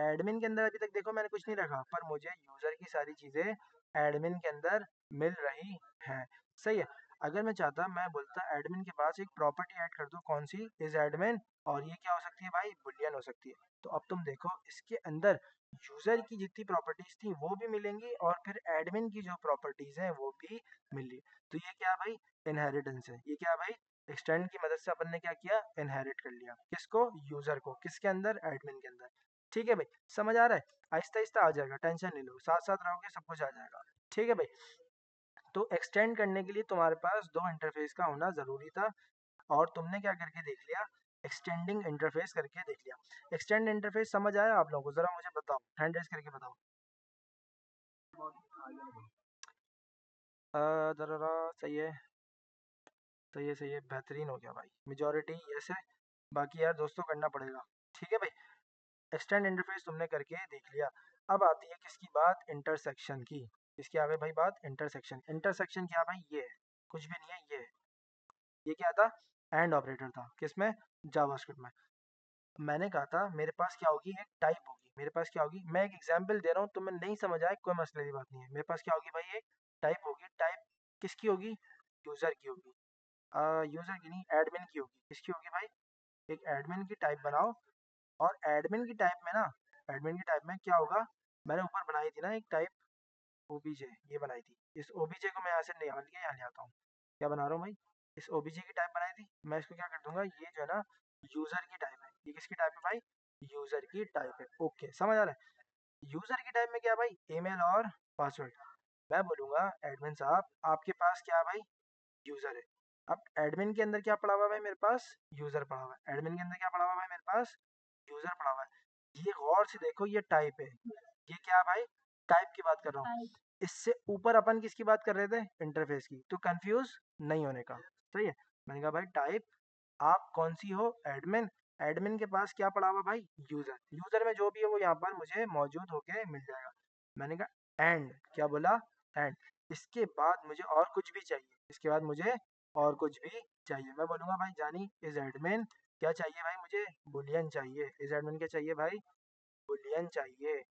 एडमिन के अंदर अभी तक देखो मैंने कुछ नहीं रखा, पर मुझे यूज़र की सारी चीज़ें एडमिन के अंदर मिल रही हैं। सही है, अगर मैं चाहता मैं बोलता एडमिन के पास एक प्रॉपर्टी ऐड कर दो, कौन सी, इज एडमिन, और ये क्या हो सकती है भाई, बुलियन हो सकती है। तो अब तुम देखो इसके अंदर यूज़र की जितनी प्रॉपर्टीज थी वो भी मिलेंगी, और फिर एडमिन की जो प्रॉपर्टीज हैं वो भी मिली। तो ये क्या भाई, इनहेरिटेंस है। ये क्या भाई, एक्सटेंड की मदद से अपन ने क्या किया, इनहेरिट कर लिया किसको, यूज़र को, किसके अंदर, एडमिन के अंदर। ठीक है भाई, समझ आ रहा है, आहिस्ता आहिस्ता आ जाएगा, टेंशन नहीं लो, साथ साथ रहोगे सब कुछ आ जाएगा। ठीक है भाई, तो एक्सटेंड करने के लिए तुम्हारे पास दो इंटरफेस का होना ज़रूरी था, और तुमने क्या करके देख लिया, एक्सटेंडिंग इंटरफेस करके देख लिया। एक्सटेंड इंटरफेस समझ आया आप लोगों को, ज़रा मुझे बताओ, हैंड रेस करके बताओ। ज़रा सही है, सही है, सही है, बेहतरीन हो गया भाई, मेजॉरिटी यस है, बाकी यार दोस्तों करना पड़ेगा। ठीक है भाई, एक्सटेंड इंटरफेस तुमने करके देख लिया। अब आती है किसकी बात, इंटरसेक्शन की। किसकी आ गई भाई बात, इंटरसेक्शन। इंटरसेक्शन क्या भाई, ये है, कुछ भी नहीं है, ये है। ये क्या था, एंड ऑपरेटर था, किसमें, जावास्क्रिप्ट में। मैंने कहा था मेरे पास क्या होगी, एक टाइप होगी, मेरे पास क्या होगी, मैं एक एग्जांपल दे रहा हूँ, तुम्हें नहीं समझ आए कोई मसले की बात नहीं है। मेरे पास क्या होगी भाई, एक टाइप होगी। टाइप किसकी होगी, यूज़र की होगी, यूज़र की नहीं, एडमिन की होगी। किसकी होगी भाई, एक एडमिन की टाइप बनाओ, और एडमिन की टाइप में ना, एडमिन की टाइप में क्या होगा, मैंने ऊपर बनाई थी ना एक टाइप ओबीजे, ये बनाई थी। इस ओबीजे को मैं यहाँ से निकाल के यहाँ ले आता हूँ, क्या बना रहा हूँ भाई, इस ओबीजे की टाइप बनाई थी, मैं इसको क्या कर दूंगा, ये जो है ना यूज़र की टाइप है। ये किसकी टाइप है भाई, यूज़र की टाइप है। ओके समझ आ रहा है, यूज़र की टाइप में क्या भाई, ईमेल और पासवर्ड। मैं बोलूँगा एडमिन साहब आपके पास क्या है भाई, यूज़र है। अब एडमिन के अंदर क्या पड़ा हुआ है भाई, मेरे पास यूज़र पड़ा हुआ है। एडमिन के अंदर क्या पड़ा हुआ है भाई, मेरे पास यूज़र पड़ा हुआ है। ये गौर से देखो, ये टाइप है, ये क्या है भाई, टाइप की बात कर रहा हूँ। इससे ऊपर अपन किसकी बात कर रहे थे, इंटरफेस की, तो कंफ्यूज नहीं होने का। सही है, मैंने कहा भाई टाइप आप कौन सी हो, एडमिन। एडमिन के पास क्या पड़ा हुआ भाई, यूज़र। यूज़र में जो भी है वो यहाँ पर मुझे मौजूद होके मिल जाएगा। मैंने कहा एंड, क्या बोला, एंड। इसके बाद मुझे और कुछ भी चाहिए, इसके बाद मुझे और कुछ भी चाहिए। मैं बोलूँगा भाई जानी इज एडमिन, क्या चाहिए भाई, मुझे बुलियन चाहिए। इज एडमिन क्या चाहिए भाई, बुलियन चाहिए।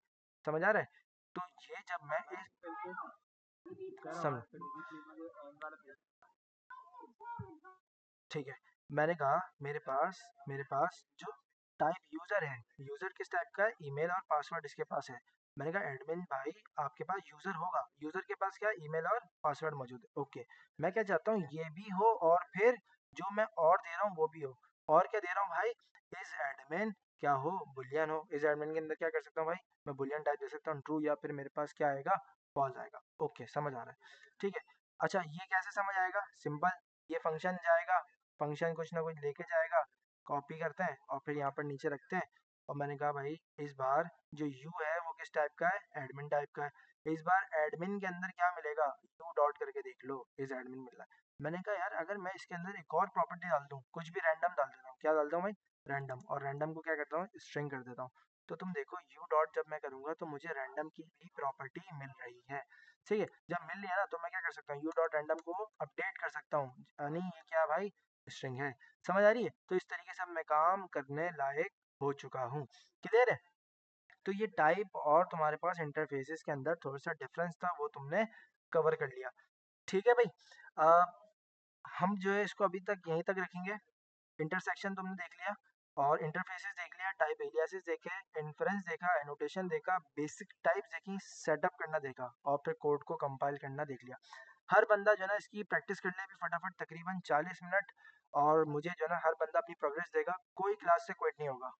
समझ आ रहा है, तो ये जब मैं सम ठीक है, मैंने कहा मेरे पास जो टाइप यूज़र है, यूज़र किस टाइप का है, ईमेल और पासवर्ड इसके पास है। मैंने कहा एडमिन भाई आपके पास यूज़र होगा, यूज़र के पास क्या ईमेल और पासवर्ड मौजूद है, ओके। मैं क्या चाहता हूँ ये भी हो और फिर जो मैं और दे रहा हूँ वो भी हो। और क्या दे रहा हूँ भाई, इज एडमिन क्या हो, बुलियन हो। इज एडमिन के अंदर क्या कर सकता हूँ भाई, मैं बुलियन टाइप दे सकता हूँ ट्रू, या फिर मेरे पास क्या आएगा, फॉल्स आएगा। ओके समझ आ रहा है, ठीक है। अच्छा ये कैसे समझ आएगा, सिंपल, ये फंक्शन जाएगा, फंक्शन कुछ ना कुछ लेके जाएगा, कॉपी करते हैं और फिर यहाँ पर नीचे रखते हैं। और मैंने कहा भाई इस बार जो यू है वो किस टाइप का है, एडमिन टाइप का है। इस बार एडमिन के अंदर क्या मिलेगा, यू डॉट करके देख लो, इस एडमिन मिल रहा है। मैंने कहा यार अगर मैं इसके अंदर एक और प्रॉपर्टी डाल दूँ, कुछ भी रैंडम डाल देता हूँ, क्या डालता हूँ भाई, रैंडम, और रैंडम को क्या करता हूँ, स्ट्रिंग कर देता हूँ। तो तुम देखो यू डॉट जब मैं करूँगा तो मुझे रैंडम की भी प्रॉपर्टी मिल रही है, ठीक है। जब मिल लिया ना तो मैं क्या कर सकता हूँ, यू डॉट रैंडम को अपडेट कर सकता हूँ, यानी ये क्या भाई, स्ट्रिंग है। समझ आ रही है, तो इस तरीके से अब मैं काम करने लायक हो चुका हूँ, क्लियर है। तो ये टाइप और तुम्हारे पास इंटरफेसेस के अंदर थोड़ा सा डिफरेंस था, वो तुमने कवर कर लिया, ठीक है भाई। अ, हम जो है इसको अभी तक यहीं तक रखेंगे। इंटरसेक्शन तुमने देख लिया और इंटरफेसेस देख लिया, टाइप एलियासेस देखे, इन्फ्रेंस देखा, एनोटेशन देखा, बेसिक टाइप्स देखी, सेटअप करना देखा और फिर कोड को कंपाइल करना देख लिया। हर बंदा जो है ना इसकी प्रैक्टिस कर ले भी फटाफट, तकरीबन 40 मिनट, और मुझे जो है ना हर बंदा अपनी प्रोग्रेस देगा, कोई क्लास से क्विट नहीं होगा।